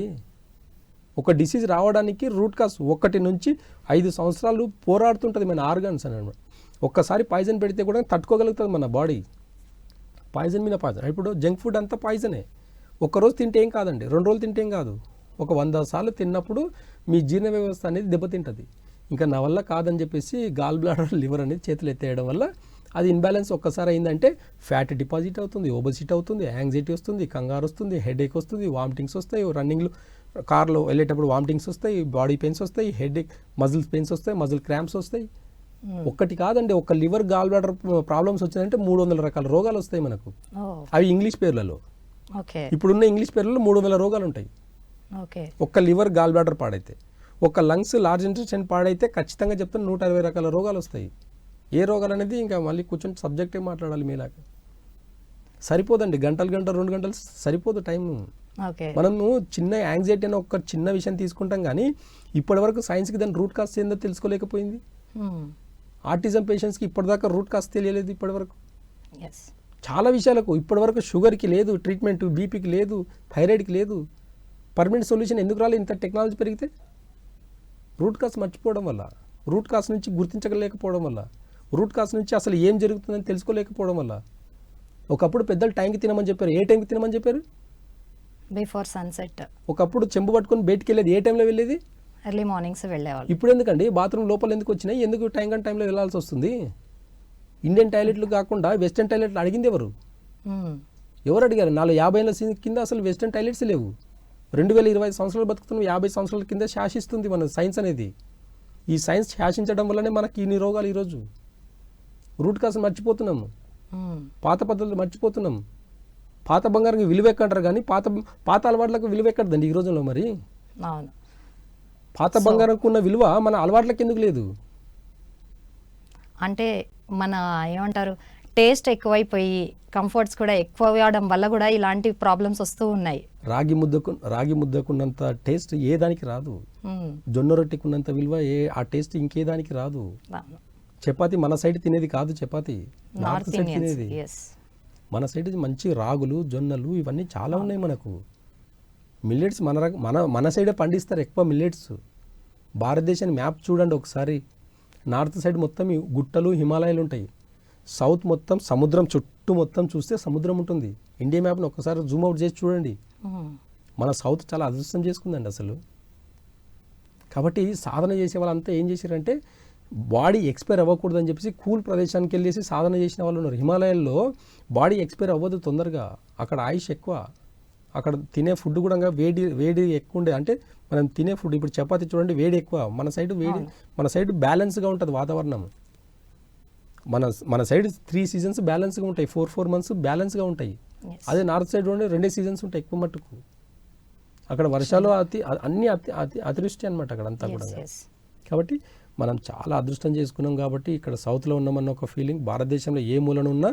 Speaker 2: ఒక డిసీజ్ రావడానికి రూట్ కాస్ 1 నుంచి 5 సంవత్సరాలు పోరాడుతుంటుంది మన ఆర్గాన్స్ అని అనమాట. ఒక్కసారి పాయిజన్ పెడితే కూడా తట్టుకోగలుగుతుంది మన బాడీ. పాయిజన్ మీద పాయిజన్. ఇప్పుడు జంక్ ఫుడ్ అంతా పాయిజనే. ఒక్కరోజు తింటే ఏం కాదండి, 2 రోజులు తింటే ఏం కాదు. ఒక 100 సార్లు తిన్నప్పుడు మీ జీర్ణ వ్యవస్థ అనేది దెబ్బతింటుంది. ఇంకా నా వల్ల కాదని చెప్పేసి గాల్ బ్లాడర్, లివర్ అనేది చేతులు ఎత్తేయడం వల్ల అది ఇన్బ్యాలెన్స్ ఒక్కసారి అయిందంటే ఫ్యాట్ డిపాజిట్ అవుతుంది, ఓబసిటీ అవుతుంది, యాంగ్జైటీ వస్తుంది, కంగారు వస్తుంది, హెడేక్ వస్తుంది, వామిటింగ్స్ వస్తాయి, రన్నింగ్లో కార్లో వెళ్ళేటప్పుడు వామిటింగ్స్ వస్తాయి, బాడీ పెయిన్స్ వస్తాయి, హెడేక్, మజిల్ పెయిన్స్ వస్తాయి, మజిల్ క్రాంప్స్ వస్తాయి. ఒక్కటి కాదండి, ఒక లివర్ గాల్ బ్లాడర్ ప్రాబ్లమ్స్ వచ్చిందంటే 300 రకాల రోగాలు వస్తాయి మనకు. అవి ఇంగ్లీష్ పేర్లలో.
Speaker 1: ఓకే.
Speaker 2: ఇప్పుడున్న ఇంగ్లీష్ పేర్లలో 300 రోగాలు ఉంటాయి.
Speaker 1: ఓకే.
Speaker 2: ఒక్క లివర్ గాల్ బ్లాడర్ పాడైతే, ఒక లంగ్స్ లార్జ్ ఇంటెస్టైన్ పాడైతే ఖచ్చితంగా చెప్తాను 120 రకాల రోగాలు వస్తాయి. ఏ రోగాలు అనేది ఇంకా మళ్ళీ కూర్చొని సబ్జెక్టే మాట్లాడాలి మీలాగా. సరిపోదండి, గంటలు 2 గంటలు సరిపోదు టైం.
Speaker 1: ఓకే.
Speaker 2: మనము చిన్న యాంగ్జైటీ అనే ఒక చిన్న విషయం తీసుకుంటాం కానీ ఇప్పటివరకు సైన్స్కి దాని రూట్ కాస్ ఏందో తెలుసుకోలేకపోయింది. ఆర్టిజం పేషెంట్స్కి ఇప్పటిదాకా రూట్ కాస్ తెలియలేదు ఇప్పటివరకు. చాలా విషయాలకు ఇప్పటివరకు షుగర్కి లేదు ట్రీట్మెంట్, బీపీకి లేదు, థైరాయిడ్కి లేదు. పర్మనెంట్ సొల్యూషన్ ఎందుకు రాలేదు? ఇంత టెక్నాలజీ పెరిగితే రూట్ కాస్ మర్చిపోవడం వల్ల, రూట్ కాస్ నుంచి గుర్తించలేకపోవడం వల్ల, రూట్ కాస్ నుంచి అసలు ఏం జరుగుతుందని తెలుసుకోలేకపోవడం వల్ల. ఒకప్పుడు పెద్దలు టైంకి తినమని చెప్పారు. ఏ టైంకి తినమని చెప్పారు?
Speaker 1: Before sunset.
Speaker 2: ఒకప్పుడు చెంబు పట్టుకొని బయటికి వెళ్ళేది ఏ టైంలో వెళ్ళేది?
Speaker 1: ఎర్లీ మార్నింగ్స్ వెళ్ళేవాళ్ళు.
Speaker 2: ఇప్పుడు ఎందుకండి బాత్రూమ్ లోపల ఎందుకు వచ్చినాయి? ఎందుకు టైంలో వెళ్ళాల్సి వస్తుంది? ఇండియన్ టాయిలెట్లు కాకుండా వెస్టర్న్ టాయిలెట్లు అడిగింది ఎవరు? ఎవరు అడిగారు? 50 ఏళ్ళ కింద అసలు వెస్టర్న్ టాయిలెట్స్ లేవు. 2025 సంవత్సరాలు బతుకుతున్నాం, 50 సంవత్సరాల కింద శాసిస్తుంది మన సైన్స్ అనేది. ఈ సైన్స్ శాసించడం వల్లనే మనకి ఇన్ని రోగాలు ఈరోజు. రూట్ కాస్ మర్చిపోతున్నాము, పాత పద్ధతులు మర్చిపోతున్నాం. పాత బంగారానికి విలువ ఎక్కంటారు కానీ పాత అలవాట్లకు విలువ ఎక్కడదండి ఈ రోజుల్లో. మరి
Speaker 1: అవును,
Speaker 2: పాత బంగారంకు ఉన్న విలువ మన అలవాట్లకు ఎందుకు లేదు?
Speaker 1: అంటే మన ఏమంటారు, టేస్ట్ ఎక్కువైపోయి కంఫర్ట్స్ కూడా ఎక్కువ అవడం వల్ల కూడా ఇలాంటి ప్రాబ్లమ్స్ వస్తూ ఉన్నాయి. రాగి ముద్దకున్నంత టేస్ట్ ఏ దానికి రాదు. జొన్న రొట్టెకి ఉన్నంత విలువ ఆ టేస్ట్ ఇంకే దానికి రాదు. చపాతి మన సైడ్ తినేది కాదు, చపాతి నార్త్ సైడ్ తినేది. మన సైడ్ మంచి రాగులు, జొన్నలు ఇవన్నీ చాలా ఉన్నాయి మనకు. మిల్లెట్స్ మన సైడే పండిస్తారు ఎక్కువ మిల్లెట్స్. భారతదేశాన్ని మ్యాప్ చూడండి ఒకసారి. నార్త్ సైడ్ మొత్తం గుట్టలు, హిమాలయాలు ఉంటాయి. సౌత్ మొత్తం సముద్రం, చుట్టూ మొత్తం చూస్తే సముద్రం ఉంటుంది. ఇండియా మ్యాప్ని ఒకసారి జూమ్ అవుట్ చేసి చూడండి. మన సౌత్ చాలా అదృష్టం చేసుకుందండి అసలు. కాబట్టి సాధన చేసే వాళ్ళంతా ఏం చేశారంటే బాడీ ఎక్స్పైర్ అవ్వకూడదని చెప్పేసి కూల్ ప్రదేశానికి వెళ్ళేసి సాధన చేసిన వాళ్ళు ఉన్నారు. హిమాలయాల్లో బాడీ ఎక్స్పైర్ అవ్వదు తొందరగా, అక్కడ ఆయుష్ ఎక్కువ. అక్కడ తినే ఫుడ్ కూడా వేడి ఎక్కువ ఉండే. అంటే మనం తినే ఫుడ్ ఇప్పుడు చపాతీ చూడండి, వేడి ఎక్కువ. మన సైడ్ బ్యాలెన్స్గా ఉంటుంది వాతావరణం. మన సైడ్ 3 సీజన్స్ బ్యాలెన్స్గా ఉంటాయి, 4 months బ్యాలెన్స్గా ఉంటాయి. అదే నార్త్ సైడ్ ఉండే 2 seasons ఉంటాయి ఎక్కువ మట్టుకు. అక్కడ వర్షాలు అన్ని అతివృష్టి అనమాట అక్కడంతా కూడా. కాబట్టి మనం చాలా అదృష్టం చేసుకున్నాం కాబట్టి ఇక్కడ సౌత్లో ఉన్నామన్న ఒక ఫీలింగ్. భారతదేశంలో ఏ మూలన ఉన్నా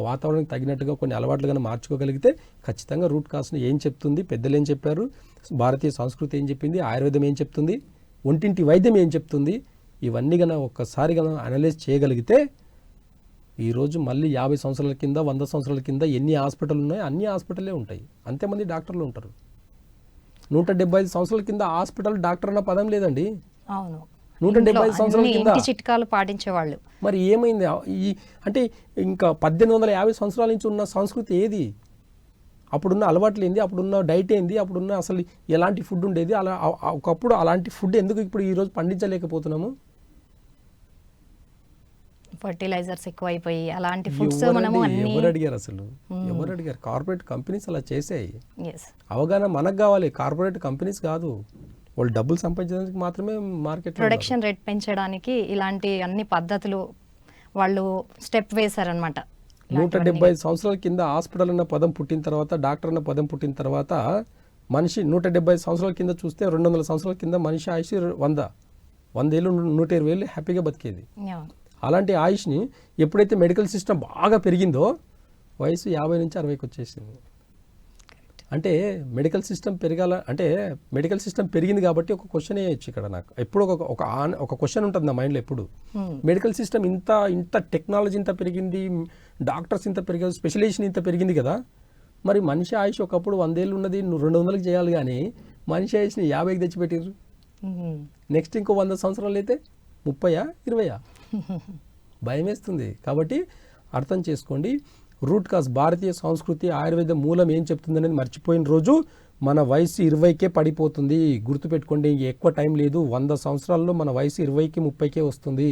Speaker 1: వాతావరణానికి తగినట్టుగా కొన్ని అలవాట్లుగా మార్చుకోగలిగితే ఖచ్చితంగా రూట్ కాస్ని ఏం చెప్తుంది, పెద్దలు ఏం చెప్పారు, భారతీయ సంస్కృతి ఏం చెప్పింది, ఆయుర్వేదం ఏం చెప్తుంది, ఒంటింటి వైద్యం ఏం చెప్తుంది, ఇవన్నీ కన్నా ఒక్కసారి కన్నా అనలైజ్ చేయగలిగితే ఈరోజు మళ్ళీ 50 సంవత్సరాల కింద, 100 సంవత్సరాల కింద ఎన్ని హాస్పిటల్ ఉన్నాయో అన్ని హాస్పిటల్లే ఉంటాయి. అంతేమంది డాక్టర్లు ఉంటారు. 175 సంవత్సరాల కింద హాస్పిటల్ డాక్టర్ అన్న పదం లేదండి. అవును,
Speaker 2: 175 సంవత్సరాల కింద
Speaker 1: చిట్కాలు పాటించేవాళ్ళు. మరి
Speaker 2: ఏమైంది? అంటే ఇంకా 1850 సంవత్సరాల నుంచి ఉన్న సంస్కృతి ఏది? అప్పుడున్న అలవాట్లు ఏంది? అప్పుడున్న డైట్ ఏంది? అప్పుడున్న అసలు ఎలాంటి ఫుడ్ ఉండేది? అలా ఒకప్పుడు అలాంటి ఫుడ్ ఎందుకు ఇప్పుడు ఈరోజు పండించలేకపోతున్నాము?
Speaker 1: ఫర్టిలైజర్స్ ఎక్కువైపోయి అలాంటి ఫుడ్స్
Speaker 2: ఎవరండి,
Speaker 1: మనము అన్ని
Speaker 2: ఎవరు అడిగారు అసలు? ఎవరు అడిగారు? కార్పొరేట్ కంపెనీస్ అలా చేసాయి.
Speaker 1: ఎస్
Speaker 2: అవగాహన మనకు కావాలి, కార్పొరేట్ కంపెనీస్ కాదు. వాళ్ళు డబ్బులు సంపాదించడానికి మాత్రమే మార్కెట్.
Speaker 1: ప్రొడక్షన్ రేట్ పెంచడానికి ఇలాంటి అన్ని పద్ధతులు వాళ్ళు స్టెప్ వేశారనమాట.
Speaker 2: 175 సంవత్సరాల కింద హాస్పిటల్ అన్న పదం పుట్టిన తర్వాత, డాక్టర్ అన్న పదం పుట్టిన తర్వాత మనిషి 175 సంవత్సరాల కింద చూస్తే 200 సంవత్సరాల కింద మనిషి ఆయుష్ 100 ఏళ్ళు 120 ఏళ్ళు హ్యాపీగా బతికేది. అలాంటి ఆయుష్ని ఎప్పుడైతే మెడికల్ సిస్టమ్ బాగా పెరిగిందో వయసు 50 నుంచి 60కి వచ్చేసింది. అంటే మెడికల్ సిస్టమ్ పెరగాల అంటే మెడికల్ సిస్టమ్ పెరిగింది కాబట్టి ఒక క్వశ్చన్ వేయచ్చు ఇక్కడ. నాకు ఎప్పుడు ఒక క్వశ్చన్ ఉంటుంది నా మైండ్లో ఎప్పుడు. మెడికల్ సిస్టమ్ ఇంత టెక్నాలజీ ఇంత పెరిగింది, డాక్టర్స్ ఇంత పెరిగారు, స్పెషలైజేషన్ ఇంత పెరిగింది కదా, మరి మనిషి ఆయుష్ ఒకప్పుడు 100 ఏళ్ళు ఉన్నది 200కి చేయాలి, కానీ మనిషి ఆయుష్ని 50కి తెచ్చిపెట్టారు. నెక్స్ట్ ఇంకో 100 సంవత్సరాలు అయితే 30 20 భయం వేస్తుంది. కాబట్టి అర్థం చేసుకోండి, రూట్ కాజ్ భారతీయ సంస్కృతి ఆయుర్వేద మూలం ఏం చెప్తుందనేది మర్చిపోయిన రోజు మన వయసు 20కే పడిపోతుంది. గుర్తుపెట్టుకోండి, ఎక్కువ టైం లేదు. 100 సంవత్సరాల్లో మన వయసు 20కి 30కే వస్తుంది.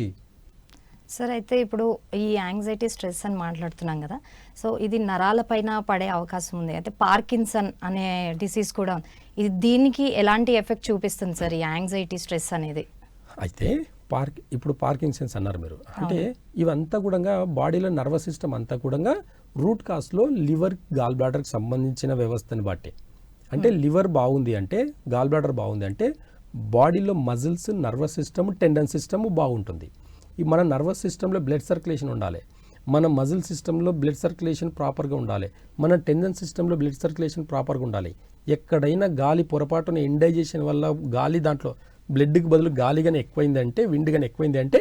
Speaker 1: సార్, అయితే ఇప్పుడు ఈ యాంగ్జైటీ స్ట్రెస్ అని మాట్లాడుతున్నాం కదా, సో ఇది నరాలపైన పడే అవకాశం ఉంది. అయితే పార్కిన్సన్ అనే డిసీజ్ కూడా ఉంది. ఇది దీనికి ఎలాంటి ఎఫెక్ట్ చూపిస్తుంది సార్ ఈ యాంగ్జైటీ స్ట్రెస్ అనేది?
Speaker 2: అయితే ఇప్పుడు పార్కిన్సన్స్ అన్నారు మీరు, అంటే ఇవంతా కూడా బాడీలో నర్వస్ సిస్టమ్ అంతా కూడా రూట్ కాస్లో లివర్ గాల్ బ్లాడర్కి సంబంధించిన వ్యవస్థని బట్టి. అంటే లివర్ బాగుంది అంటే, గాల్ బ్లాడర్ బాగుంది అంటే బాడీలో muscles, nervous system, tendon system బాగుంటుంది. ఈ మన నర్వస్ సిస్టంలో బ్లడ్ సర్క్యులేషన్ ఉండాలి, మన మజిల్ సిస్టంలో బ్లడ్ సర్క్యులేషన్ ప్రాపర్గా ఉండాలి, మన టెండన్ సిస్టంలో బ్లడ్ సర్క్యులేషన్ ప్రాపర్గా ఉండాలి. ఎక్కడైనా గాలి పొరపాటున ఇండైజేషన్ వల్ల గాలి దాంట్లో బ్లడ్కి బదులు గాలి కానీ ఎక్కువైందంటే, విండ్ కానీ ఎక్కువైంది అంటే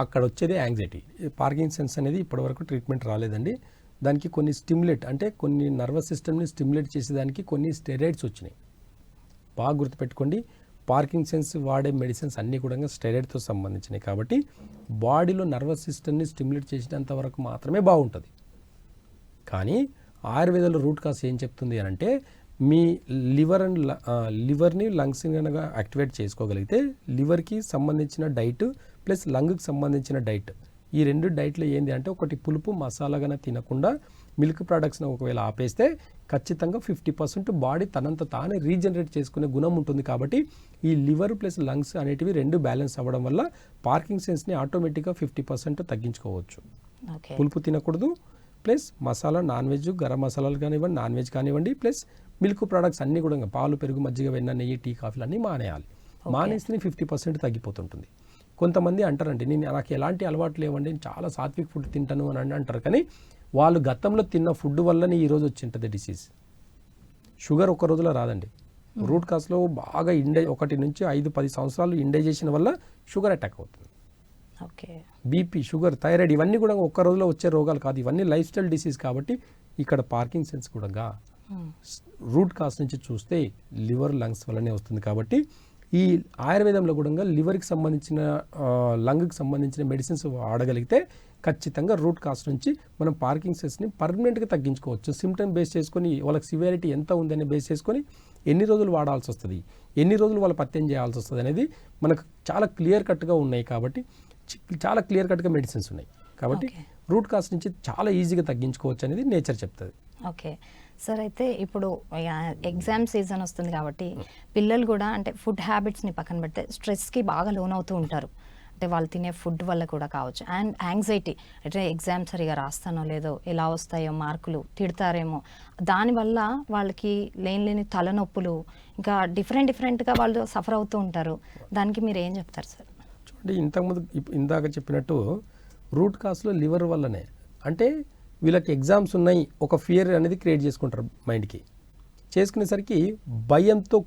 Speaker 2: అక్కడ వచ్చేది యాంగ్జైటీ. పార్కిన్సన్స్ అనేది ఇప్పటివరకు ట్రీట్మెంట్ రాలేదండి. దానికి కొన్ని స్టిమ్యులేట్ అంటే కొన్ని నర్వస్ సిస్టమ్ని స్టిమ్యులేట్ చేసేదానికి కొన్ని స్టెరాయిడ్స్ వచ్చినాయి. బాగా గుర్తుపెట్టుకోండి, పార్కిన్సన్స్ వాడే మెడిసిన్స్ అన్నీ కూడా స్టెరాయిడ్తో సంబంధించినవి. కాబట్టి బాడీలో నర్వస్ సిస్టమ్ని స్టిమ్యులేట్ చేసినంత వరకు మాత్రమే బాగుంటుంది. కానీ ఆయుర్వేదంలో రూట్ కాస్ ఏం చెప్తుంది అని అంటే, మీ లివర్ని లంగ్స్ కనుక యాక్టివేట్ చేసుకోగలిగితే లివర్కి సంబంధించిన డైట్ ప్లస్ లంగ్కి సంబంధించిన డైట్, ఈ రెండు డైట్లో ఏంటి అంటే, ఒకటి పులుపు మసాలా కన్నా తినకుండా మిల్క్ ప్రోడక్ట్స్ని ఒకవేళ ఆపేస్తే ఖచ్చితంగా 50% బాడీ తనంత తానే రీజనరేట్ చేసుకునే గుణం ఉంటుంది. కాబట్టి ఈ లివర్ ప్లస్ లంగ్స్ అనేటివి రెండు బ్యాలెన్స్ అవ్వడం వల్ల పార్కిన్సన్స్ని ఆటోమేటిక్గా 50% తగ్గించుకోవచ్చు. పులుపు తినకూడదు, plus masala, non veg, garam మసాలాలు కానివ్వండి, నాన్ వెజ్ కానివ్వండి, ప్లస్ మిల్క్ ప్రోడక్ట్స్ అన్నీ కూడా పాలు, పెరుగు, మజ్జిగ, వెన్న, నెయ్యి, టీ, కాఫీలు అన్నీ మానేయాలి. మానేస్తే 50% తగ్గిపోతుంటుంది. కొంతమంది అంటారండి, నాకు ఎలాంటి అలవాటు లేవండి, నేను చాలా సాత్విక్ ఫుడ్ తింటాను అని అంటారు. కానీ వాళ్ళు గతంలో తిన్న ఫుడ్ వల్లనే ఈరోజు వచ్చి ఉంటుంది డిసీజ్. షుగర్ ఒక్క రోజులో రాదండి. రూట్ కాస్లో బాగా 1 నుంచి 5-10 సంవత్సరాలు ఇండైజేషన్ వల్ల షుగర్ అటాక్ అవుతుంది. బీపీ, షుగర్, థైరాయిడ్ ఇవన్నీ కూడా ఒక్క రోజులో వచ్చే రోగాలు కాదు, ఇవన్నీ లైఫ్ స్టైల్ డిసీజ్. కాబట్టి ఇక్కడ పార్కిన్సన్స్ కూడా రూట్ కాస్ నుంచి చూస్తే లివర్, లంగ్స్ వల్లనే వస్తుంది. కాబట్టి ఈ ఆయుర్వేదంలో కూడా లివర్కి సంబంధించిన, లంగ్కి సంబంధించిన మెడిసిన్స్ వాడగలిగితే ఖచ్చితంగా రూట్ కాస్ నుంచి మనం పార్కిన్సన్స్ని పర్మనెంట్గా తగ్గించుకోవచ్చు. సిమ్టమ్ బేస్ చేసుకొని, వాళ్ళకి సివియారిటీ ఎంత ఉందని బేస్ చేసుకొని ఎన్ని రోజులు వాడాల్సి వస్తుంది, ఎన్ని రోజులు వాళ్ళ పత్యం చేయాల్సి వస్తుంది అనేది మనకు చాలా క్లియర్ కట్గా ఉన్నాయి. కాబట్టి చాలా క్లియర్ కట్గా మెడిసిన్స్ ఉన్నాయి. కాబట్టి రూట్ కాస్ నుంచి చాలా ఈజీగా తగ్గించుకోవచ్చు అనేది నేచర్ చెప్తుంది.
Speaker 1: ఓకే సార్, అయితే ఇప్పుడు ఎగ్జామ్ సీజన్ వస్తుంది కాబట్టి పిల్లలు కూడా అంటే ఫుడ్ హ్యాబిట్స్ని పక్కన పెడితే స్ట్రెస్కి బాగా లోన్ అవుతూ ఉంటారు. అంటే వాళ్ళు తినే ఫుడ్ వల్ల కూడా కావచ్చు, అండ్ యాంగ్జైటీ, అంటే ఎగ్జామ్ సరిగా రాస్తానో లేదో, ఎలా వస్తాయో మార్కులు, తిడతారేమో, దానివల్ల వాళ్ళకి లేని తలనొప్పులు, ఇంకా డిఫరెంట్గా వాళ్ళు సఫర్ అవుతూ ఉంటారు. దానికి మీరు ఏం చెప్తారు సార్?
Speaker 2: చూడండి, ఇందాక చెప్పినట్టు రూట్ కాస్లో లివర్ వల్లనే, అంటే వీళ్ళకి ఎగ్జామ్స్ ఉన్నాయి, ఒక ఫియర్ అనేది క్రియేట్ చేసుకుంటారు మైండ్కి. చేసుకునేసరికి భయంతో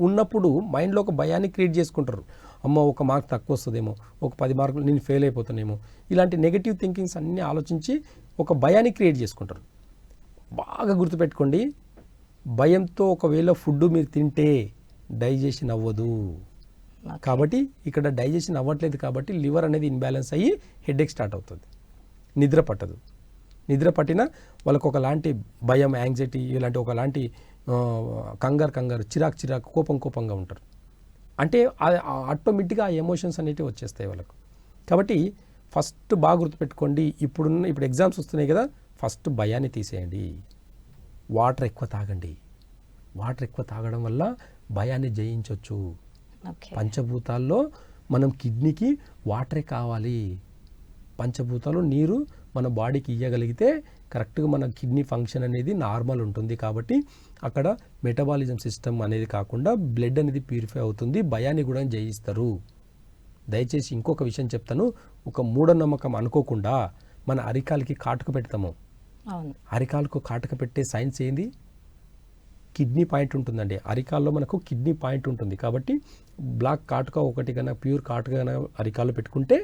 Speaker 2: ఉన్నప్పుడు మైండ్లో ఒక భయాన్ని క్రియేట్ చేసుకుంటారు. అమ్మ, 1 మార్క్ తక్కువ వస్తుందేమో, ఒక 10 మార్కులు నేను ఫెయిల్ అయిపోతానేమో, ఇలాంటి నెగటివ్ థింకింగ్స్ అన్నీ ఆలోచించి ఒక భయాన్ని క్రియేట్ చేసుకుంటారు. బాగా గుర్తుపెట్టుకోండి, భయంతో ఒకవేళ ఫుడ్ మీరు తింటే డైజెషన్ అవ్వదు. కాబట్టి ఇక్కడ డైజెషన్ అవ్వట్లేదు కాబట్టి లివర్ అనేది ఇన్బ్యాలెన్స్ అయ్యి హెడేక్ స్టార్ట్ అవుతుంది, నిద్ర పట్టదు. నిద్ర పట్టినా వాళ్ళకు ఒకలాంటి భయం, యాంగ్జైటీ, ఇలాంటి ఒకలాంటి కంగారు, చిరాకు, కోపంగా ఉంటారు. అంటే ఆటోమేటిక్గా ఆ ఎమోషన్స్ అనేటివి వచ్చేస్తాయి వాళ్ళకు. కాబట్టి ఫస్ట్ బాగా గుర్తుపెట్టుకోండి, ఇప్పుడు ఎగ్జామ్స్ వస్తున్నాయి కదా, ఫస్ట్ భయాన్ని తీసేయండి. వాటర్ ఎక్కువ తాగండి. వాటర్ ఎక్కువ తాగడం వల్ల భయాన్ని జయించవచ్చు. పంచభూతాల్లో మనం కిడ్నీకి వాటరే కావాలి. పంచభూతాలు నీరు మన బాడీకి ఇవ్వగలిగితే కరెక్ట్గా మన కిడ్నీ ఫంక్షన్ అనేది నార్మల్ ఉంటుంది. కాబట్టి అక్కడ మెటబాలిజం సిస్టమ్ అనేది కాకుండా బ్లడ్ అనేది ప్యూరిఫై అవుతుంది. భయాన్ని కూడా జయిస్తారు. దయచేసి ఇంకొక విషయం చెప్తాను, ఒక మూఢనమ్మకం అనుకోకుండా మన అరికాలకి కాటుక పెడతాము. అరికాలకు కాటుక పెట్టే సైన్స్ ఏంది? కిడ్నీ పాయింట్ ఉంటుందండి. అరికాల్లో మనకు కిడ్నీ పాయింట్ ఉంటుంది. కాబట్టి బ్లాక్ కాటుక ఒకటి కన్నా ప్యూర్ కాటుక కన్నా అరికాల్లో పెట్టుకుంటే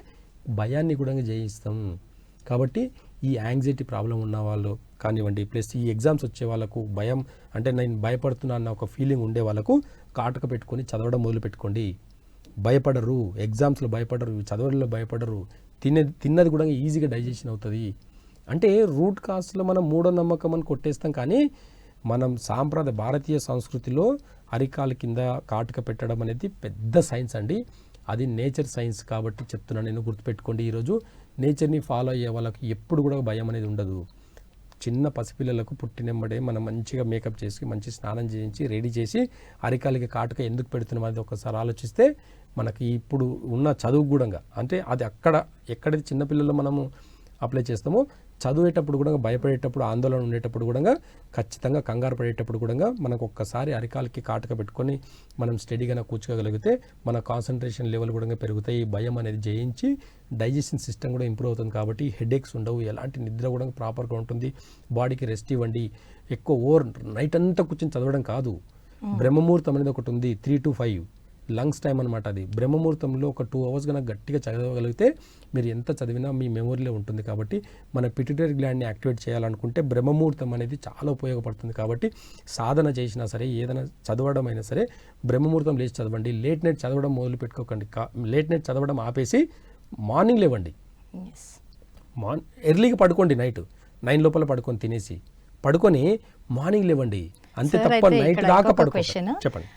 Speaker 2: భయాన్ని కూడా జయిస్తాం. కాబట్టి ఈ యాంగ్జైటీ ప్రాబ్లం ఉన్న వాళ్ళు కానివ్వండి, ప్లస్ ఈ ఎగ్జామ్స్ వచ్చే వాళ్ళకు భయం అంటే నేను భయపడుతున్నా అన్న ఒక ఫీలింగ్ ఉండే వాళ్ళకు కాటుక పెట్టుకొని చదవడం మొదలు పెట్టుకోండి. భయపడరు, ఎగ్జామ్స్లో భయపడరు, చదవడంలో భయపడరు, తిన్నది కూడా ఈజీగా డైజెషన్ అవుతుంది. అంటే రూట్ కాస్ట్లో మనం మూఢనమ్మకం అని కొట్టేస్తాం, కానీ మనం భారతీయ సంస్కృతిలో అరికాల కింద కాటుక పెట్టడం అనేది పెద్ద సైన్స్ అండి. అది నేచర్ సైన్స్ కాబట్టి చెప్తున్నాను నేను, గుర్తుపెట్టుకోండి. ఈరోజు నేచర్ని ఫాలో అయ్యే వాళ్ళకి ఎప్పుడు కూడా భయం అనేది ఉండదు. చిన్న పసిపిల్లలకు పుట్టినెమ్మడే మనం మంచిగా మేకప్ చేసి మంచి స్నానం చేయించి రెడీ చేసి అరికాలకి కాటుక ఎందుకు పెడుతున్నాం అనేది ఒకసారి ఆలోచిస్తే మనకి ఇప్పుడు ఉన్న చదువు కూడా అంటే అది ఎక్కడైతే చిన్నపిల్లలు మనము అప్లై చేస్తామో చదివేటప్పుడు కూడా భయపడేటప్పుడు ఆందోళన ఉండేటప్పుడు కూడా ఖచ్చితంగా కంగారు పడేటప్పుడు కూడా మనకు ఒక్కసారి అరికాలకి కాటుక పెట్టుకొని మనం స్టడీగా కూర్చోగలిగితే మన కాన్సన్ట్రేషన్ లెవెల్ కూడా పెరుగుతాయి. భయం అనేది జయించి డైజెషన్ సిస్టమ్ కూడా ఇంప్రూవ్ అవుతుంది. కాబట్టి హెడేక్స్ ఉండవు, ఎలాంటి నిద్ర కూడా ప్రాపర్గా ఉంటుంది. బాడీకి రెస్ట్ ఇవ్వండి. ఎక్కువ నైట్ అంతా కూర్చొని చదవడం కాదు. బ్రహ్మముహూర్తం అనేది ఒకటి ఉంది, 3 to 5 లంగ్స్ టైం అనమాట. అది బ్రహ్మముహూర్తంలో ఒక 2 hours కన్నా గట్టిగా చదవగలిగితే మీరు ఎంత చదివినా మీ మెమొరీలో ఉంటుంది. కాబట్టి మన పిట్యూటరీ గ్లాండ్ని యాక్టివేట్ చేయాలనుకుంటే బ్రహ్మముహూర్తం అనేది చాలా ఉపయోగపడుతుంది. కాబట్టి సాధన చేసినా సరే, ఏదైనా చదవడం అయినా సరే బ్రహ్మముహూర్తం లేచి చదవండి. లేట్ నైట్ చదవడం మొదలు పెట్టుకోకండి. లేట్ నైట్ చదవడం ఆపేసి మార్నింగ్ లేవండి. ఎర్లీగా పడుకోండి. నైట్ 9 లోపల పడుకొని తినేసి పడుకొని మార్నింగ్ లేవండి. అంతే తప్ప నైట్ దాకా పడుకోండి. చెప్పండి.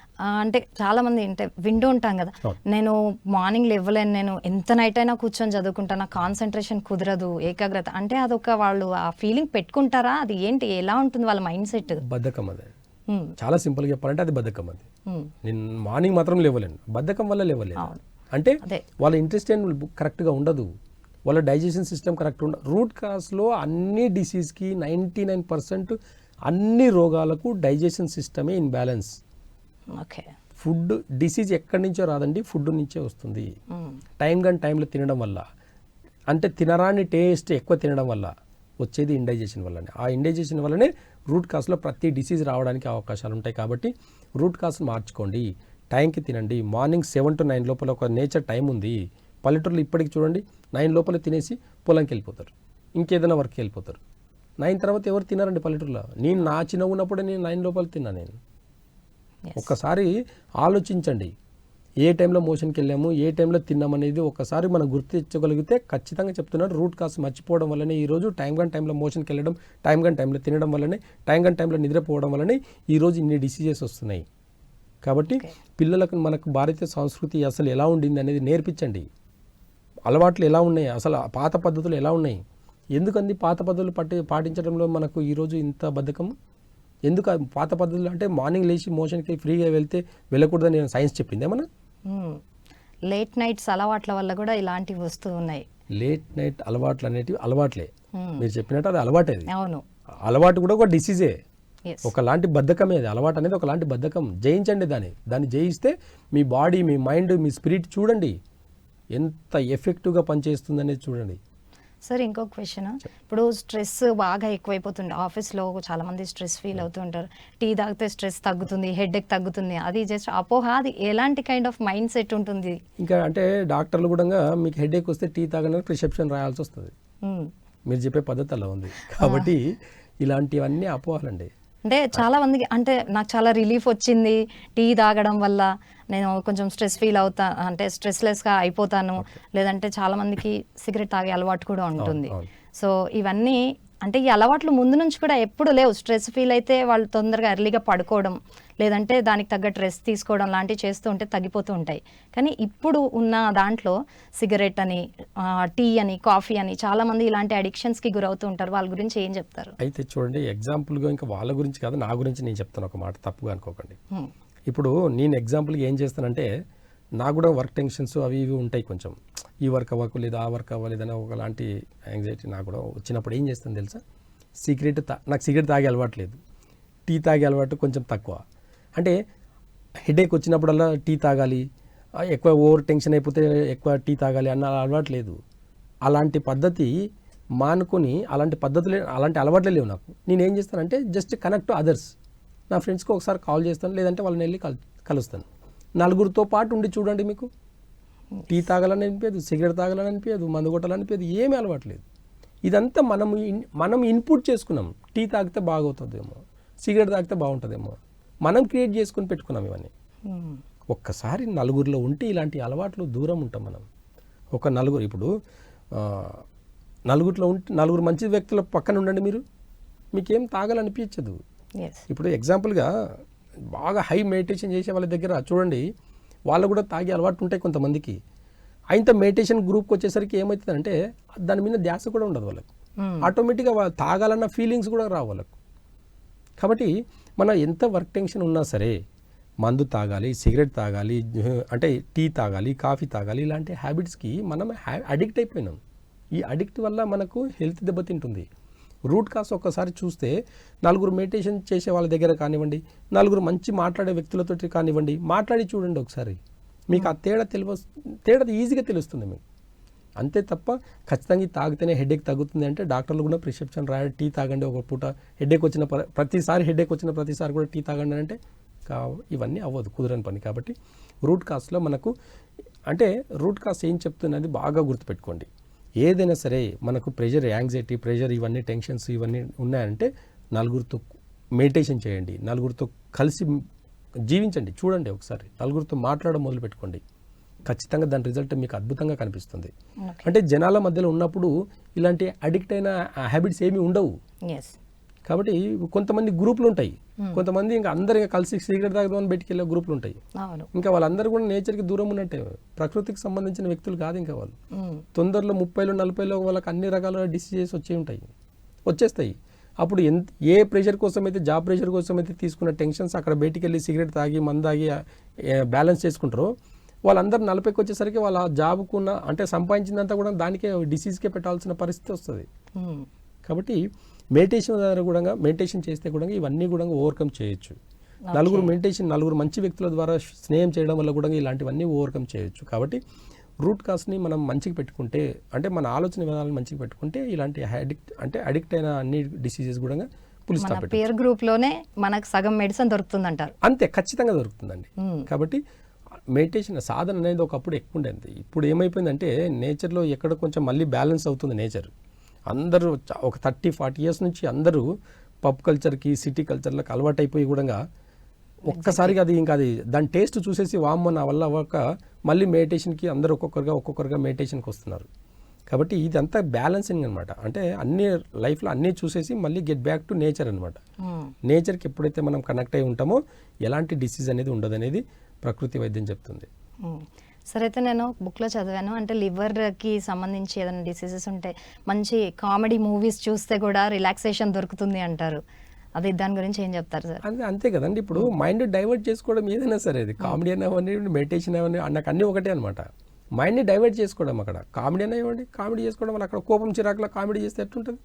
Speaker 1: అంటే చాలా మంది అంటే వింటూ ఉంటాం కదా, నేను మార్నింగ్ లేవలేను, నేను ఎంత నైట్ అయినా కూర్చొని చదువుకుంటా, నా కాన్సన్ట్రేషన్ కుదరదు, ఏకాగ్రత అంటే అదొక వాళ్ళు ఆ ఫీలింగ్ పెట్టుకుంటారా? అది ఏంటి, ఎలా ఉంటుంది వాళ్ళ మైండ్ సెట్?
Speaker 2: బద్ధకం. అది చాలా సింపుల్గా చెప్పాలంటే అది బద్ధకం. అది నేను మార్నింగ్ మాత్రం లేవలేను, బద్ధకం వల్ల లేవలేను అంటే వాళ్ళ ఇంట్రెస్ట్ కరెక్ట్గా ఉండదు, వాళ్ళ డైజెషన్ సిస్టమ్ కరెక్ట్ ఉండదు. రూట్ కాజ్లో అన్ని డిసీజ్కి 99% అన్ని రోగాలకు డైజెషన్ సిస్టమే ఇన్బ్యాలెన్స్. ఫుడ్ డిసీజ్ ఎక్కడి నుంచో రాదండి, ఫుడ్ నుంచే వస్తుంది. టైంలో తినడం వల్ల, అంటే తినరాని టేస్ట్ ఎక్కువ తినడం వల్ల వచ్చేది ఇండైజెషన్ వల్లనే. ఆ ఇండైజెషన్ వల్లనే రూట్ కాజ్లో ప్రతి డిసీజ్ రావడానికి అవకాశాలు ఉంటాయి. కాబట్టి రూట్ కాజ్ మార్చుకోండి. టైంకి తినండి. మార్నింగ్ 7 to 9 లోపల ఒక నేచర్ టైం ఉంది. పల్లెటూరులో ఇప్పటికి చూడండి 9 లోపల తినేసి పొలంకి వెళ్ళిపోతారు, ఇంకేదైనా వర్క్కి వెళ్ళిపోతారు. 9 తర్వాత ఎవరు తినారండి పల్లెటూరులో? నా చిన్న ఉన్నప్పుడే నేను 9 లోపల తిన్నా. నేను ఒక్కసారి ఆలోచించండి, ఏ టైంలో మోషన్కి వెళ్ళాము, ఏ టైంలో తిన్నామనేది ఒకసారి మనం గుర్తు తెచ్చగలిగితే ఖచ్చితంగా చెప్తున్నాను రూట్ కాజ్ మర్చిపోవడం వల్లనే ఈరోజు టైంలో మోషన్కి వెళ్ళడం, టైంలో తినడం వల్లనే, టైంలో నిద్రపోవడం వల్లనే ఈరోజు ఇన్ని డిసీజెస్ వస్తున్నాయి. కాబట్టి పిల్లలకు మనకు భారతీయ సంస్కృతి అసలు ఎలా ఉండింది అనేది నేర్పించండి. అలవాట్లు ఎలా ఉన్నాయి, అసలు పాత పద్ధతులు ఎలా ఉన్నాయి, ఎందుకంది పాత పద్ధతులు పాటించడంలో మనకు ఈరోజు ఇంత బద్ధకం ఎందుకు? పాత పద్ధతులు అంటే మార్నింగ్ లేచి మోషన్కి ఫ్రీగా వెళ్ళకూడదని సైన్స్ చెప్పింది ఏమన్నా?
Speaker 1: లేట్ నైట్స్ అలవాట్ల వల్ల కూడా ఇలాంటివి వస్తూ ఉన్నాయి.
Speaker 2: లేట్ నైట్ అలవాట్లు అనేటివి అలవాట్లే, మీరు చెప్పినట్టు అది అలవాటే.
Speaker 1: అవును,
Speaker 2: అలవాటు కూడా ఒక డిసీజే, ఒకలాంటి బద్ధకమే. అది అలవాటు అనేది ఒకలాంటి బద్ధకం. జయించండి దాన్ని జయిస్తే మీ బాడీ, మీ మైండ్, మీ స్పిరిట్ చూడండి ఎంత ఎఫెక్టివ్గా పనిచేస్తుంది అనేది చూడండి.
Speaker 1: సార్ ఇంకొక క్వశ్చన్, ఇప్పుడు స్ట్రెస్ బాగా ఎక్కువైపోతుంది ఆఫీస్లో, చాలా మంది స్ట్రెస్ ఫీల్ అవుతుంటారు. టీ తాగితే స్ట్రెస్ తగ్గుతుంది, హెడేక్ తగ్గుతుంది, అది జస్ట్ అపోహ. అది ఎలాంటి కైండ్ ఆఫ్ మైండ్ సెట్ ఉంటుంది?
Speaker 2: ఇంకా అంటే డాక్టర్లు కూడా మీకు హెడేక్ వస్తే టీ తాగడానికి ప్రిస్క్రిప్షన్ రాయాల్సి వస్తుంది. మీరు చెప్పే పద్ధతి అలా ఉంది. కాబట్టి ఇలాంటివన్నీ అపోహలండి.
Speaker 1: అంటే చాలా మందికి అంటే నాకు చాలా రిలీఫ్ వచ్చింది టీ తాగడం వల్ల, నేను కొంచెం స్ట్రెస్ ఫీల్ అవుతా, అంటే స్ట్రెస్లెస్గా అయిపోతాను. లేదంటే చాలా మందికి సిగరెట్ తాగే అలవాటు కూడా ఉంటుంది. సో ఇవన్నీ అంటే ఈ అలవాట్లు ముందు నుంచి కూడా ఎప్పుడు లేవు. స్ట్రెస్ ఫీల్ అయితే వాళ్ళు తొందరగా ఎర్లీగా పడుకోవడం, లేదంటే దానికి తగ్గ రెస్ట్ తీసుకోవడం లాంటివి చేస్తూ ఉంటే తగ్గిపోతూ ఉంటాయి. కానీ ఇప్పుడు ఉన్న దాంట్లో సిగరెట్ అని, టీ అని, కాఫీ అని చాలామంది ఇలాంటి అడిక్షన్స్కి గురవుతూ ఉంటారు. వాళ్ళ గురించి ఏం చెప్తారు?
Speaker 2: అయితే చూడండి, ఎగ్జాంపుల్గా ఇంకా వాళ్ళ గురించి కాదు, నా గురించి నేను చెప్తాను ఒక మాట, తప్పుగా అనుకోకండి. ఇప్పుడు నేను ఎగ్జాంపుల్గా ఏం చేస్తానంటే, నాకు కూడా వర్క్ టెన్షన్స్ అవి ఇవి ఉంటాయి కొంచెం. ఈ వర్క్ అవ్వలేదు, ఆ వర్క్ అవ్వలేదని ఒకలాంటి యాంగ్జైటీ నాకు కూడా వచ్చినప్పుడు ఏం చేస్తాను తెలుసా? నాకు సిగరెట్ తాగే అలవాటు లేదు, టీ తాగే అలవాటు కొంచెం తక్కువ. అంటే హెడేక్ వచ్చినప్పుడల్లా టీ తాగాలి, ఎక్కువ ఓవర్ టెన్షన్ అయిపోతే ఎక్కువ టీ తాగాలి అన్న అలవాటు లేదు. అలాంటి పద్ధతి మానుకొని అలాంటి అలవాట్లే లేవు నాకు. నేను ఏం చేస్తానంటే జస్ట్ కనెక్ట్ టు అదర్స్. నా ఫ్రెండ్స్కి ఒకసారి కాల్ చేస్తాను, లేదంటే వాళ్ళని వెళ్ళి కలుస్తాను. నలుగురితో పాటు ఉండి చూడండి, మీకు టీ తాగాలని అనిపించదు, సిగరెట్ తాగాలని అనిపించదు, మందు కొట్టాలని అనిపించదు, ఏమీ అలవాట్లేదు. ఇదంతా మనం ఇన్పుట్ చేసుకున్నాం. టీ తాగితే బాగవుతుందేమో, సిగరెట్ తాగితే బాగుంటుందేమో, మనం క్రియేట్ చేసుకుని పెట్టుకున్నాం ఇవన్నీ. ఒక్కసారి నలుగురిలో ఉంటే ఇలాంటి అలవాట్లు దూరం ఉంటాం మనం. ఒక నలుగురు, ఇప్పుడు నలుగురిలో ఉంటే నలుగురు మంచి వ్యక్తుల పక్కన ఉండండి, మీకేం తాగాలనిపించదు. ఇప్పుడు ఎగ్జాంపుల్గా బాగా హై మెడిటేషన్ చేసే వాళ్ళ దగ్గర చూడండి, వాళ్ళు కూడా తాగే అలవాటు ఉంటాయి కొంతమందికి. అయినంత మెడిటేషన్ గ్రూప్కి వచ్చేసరికి ఏమవుతుందంటే దాని మీద ధ్యాస కూడా ఉండదు వాళ్ళకి. ఆటోమేటిక్గా వాళ్ళు తాగాలన్న ఫీలింగ్స్ కూడా రావు వాళ్ళకు. కాబట్టి మనం ఎంత వర్క్ టెన్షన్ ఉన్నా సరే మందు తాగాలి, సిగరెట్ తాగాలి, అంటే టీ తాగాలి, కాఫీ తాగాలి, ఇలాంటి హ్యాబిట్స్కి మనం అడిక్ట్ అయిపోయినాం. ఈ అడిక్ట్ వల్ల మనకు హెల్త్ దెబ్బతింటుంది. రూట్ కాస్ ఒక్కసారి చూస్తే నలుగురు మెడిటేషన్ చేసే వాళ్ళ దగ్గర కానివ్వండి, నలుగురు మంచి మాట్లాడే వ్యక్తులతో కానివ్వండి, మాట్లాడి చూడండి ఒకసారి. మీకు ఆ తేడా ఈజీగా తెలుస్తుంది మీకు. అంతే తప్ప ఖచ్చితంగా తాగితేనే హెడేక్ తగ్గుతుంది అంటే డాక్టర్లు కూడా ప్రిస్క్రిప్షన్ రాయాలి, టీ తాగండి ఒక పూట, హెడేక్ వచ్చిన ప్రతిసారి కూడా టీ తాగండి అంటే ఇవన్నీ అవ్వదు, కుదరని పని. కాబట్టి రూట్ కాస్లో మనకు అంటే రూట్ కాస్ ఏం చెప్తున్నది బాగా గుర్తుపెట్టుకోండి. ఏదైనా సరే మనకు ప్రెషర్, యాంగ్జైటీ, ఇవన్నీ టెన్షన్స్ ఇవన్నీ ఉన్నాయంటే నలుగురితో మెడిటేషన్ చేయండి, నలుగురితో కలిసి జీవించండి, చూడండి ఒకసారి, నలుగురితో మాట్లాడడం మొదలు పెట్టుకోండి. ఖచ్చితంగా దాని రిజల్ట్ మీకు అద్భుతంగా కనిపిస్తుంది. అంటే జనాల మధ్యలో ఉన్నప్పుడు ఇలాంటి అడిక్ట్ అయిన హ్యాబిట్స్ ఏమీ ఉండవు. కాబట్టి కొంతమంది గ్రూపులు ఉంటాయి, కొంతమంది ఇంకా అందరు కలిసి సిగరెట్ తాగదామని బయటికి వెళ్ళే గ్రూపులు ఉంటాయి. ఇంకా వాళ్ళందరూ కూడా నేచర్కి దూరం ఉన్నట్టే, ప్రకృతికి సంబంధించిన వ్యక్తులు కాదు. ఇంకా వాళ్ళు తొందరలో 30లో 40లో వాళ్ళకి అన్ని రకాల డిసీజెస్ వచ్చేస్తాయి. అప్పుడు ఏ ప్రెషర్ కోసం అయితే, జాబ్ ప్రెషర్ కోసం అయితే తీసుకున్న టెన్షన్స్ అక్కడ బయటికి వెళ్ళి సిగరెట్ తాగి మందు తాగి బ్యాలెన్స్ చేసుకుంటారో వాళ్ళందరూ 40కి వచ్చేసరికి వాళ్ళ జాబ్కున్న అంటే సంపాదించిందంతా కూడా దానికే డిసీజ్కే పెట్టాల్సిన పరిస్థితి వస్తుంది. కాబట్టి మెడిటేషన్ చేస్తే కూడా ఇవన్నీ కూడా ఓవర్కమ్ చేయొచ్చు. నలుగురు మంచి వ్యక్తుల ద్వారా స్నేహం చేయడం వల్ల కూడా ఇలాంటివన్నీ ఓవర్కమ్ చేయొచ్చు. కాబట్టి రూట్ కాస్ని మనం మంచిగా పెట్టుకుంటే, అంటే మన ఆలోచన విధానాలను మంచిగా పెట్టుకుంటే ఇలాంటి అడిక్ట్ అయిన అన్ని డిసీజెస్ కూడా
Speaker 1: పేర్ గ్రూప్ లోనే మనకు సగం మెడిసిన్ దొరుకుతుంది అంటారు.
Speaker 2: అంతే, ఖచ్చితంగా దొరుకుతుందండి. కాబట్టి మెడిటేషన్ సాధన అనేది ఒకప్పుడు ఎక్కువ ఉండేది. ఇప్పుడు ఏమైపోయిందంటే నేచర్లో ఎక్కడ కొంచెం మళ్ళీ బ్యాలెన్స్ అవుతుంది నేచర్. అందరూ ఒక 30-40 ఇయర్స్ నుంచి అందరూ పబ్ కల్చర్కి, సిటీ కల్చర్లకు అలవాటు అయిపోయి కూడా ఒక్కసారిగా అది దాని టేస్ట్ చూసేసి వామ్మ నా వల్ల అవ్వక మళ్ళీ మెడిటేషన్కి అందరూ ఒక్కొక్కరుగా మెడిటేషన్కి వస్తున్నారు. కాబట్టి ఇదంతా బ్యాలెన్సింగ్ అనమాట. అంటే అన్ని లైఫ్లో అన్నీ చూసేసి మళ్ళీ గెట్ బ్యాక్ టు నేచర్ అనమాట. నేచర్కి ఎప్పుడైతే మనం కనెక్ట్ అయి ఉంటామో ఎలాంటి డిసీజ్ అనేది ఉండదు అనేది ప్రకృతి వైద్యం చెప్తుంది.
Speaker 1: సరే, అయితే నేను బుక్లో చదివాను, అంటే లివర్కి సంబంధించి ఏదైనా డిసీజెస్ ఉంటే మంచి కామెడీ మూవీస్ చూస్తే కూడా రిలాక్సేషన్ దొరుకుతుంది అంటారు. అది దాని గురించి ఏం చెప్తారు సార్?
Speaker 2: అంతే కదండి. ఇప్పుడు మైండ్ డైవర్ట్ చేసుకోవడం ఏదైనా సరే, అది కామెడీ అవ్వండి, మెడిటేషన్ అవ్వండి, నాకు అన్నీ ఒకటే అనమాట. మైండ్ని డైవర్ట్ చేసుకోవడం, అక్కడ కామెడీ ఇవ్వండి, కామెడీ చేసుకోవడం వల్ల అక్కడ కోపం చిరాకులో కామెడీ చేస్తే ఎట్లుంటుంది?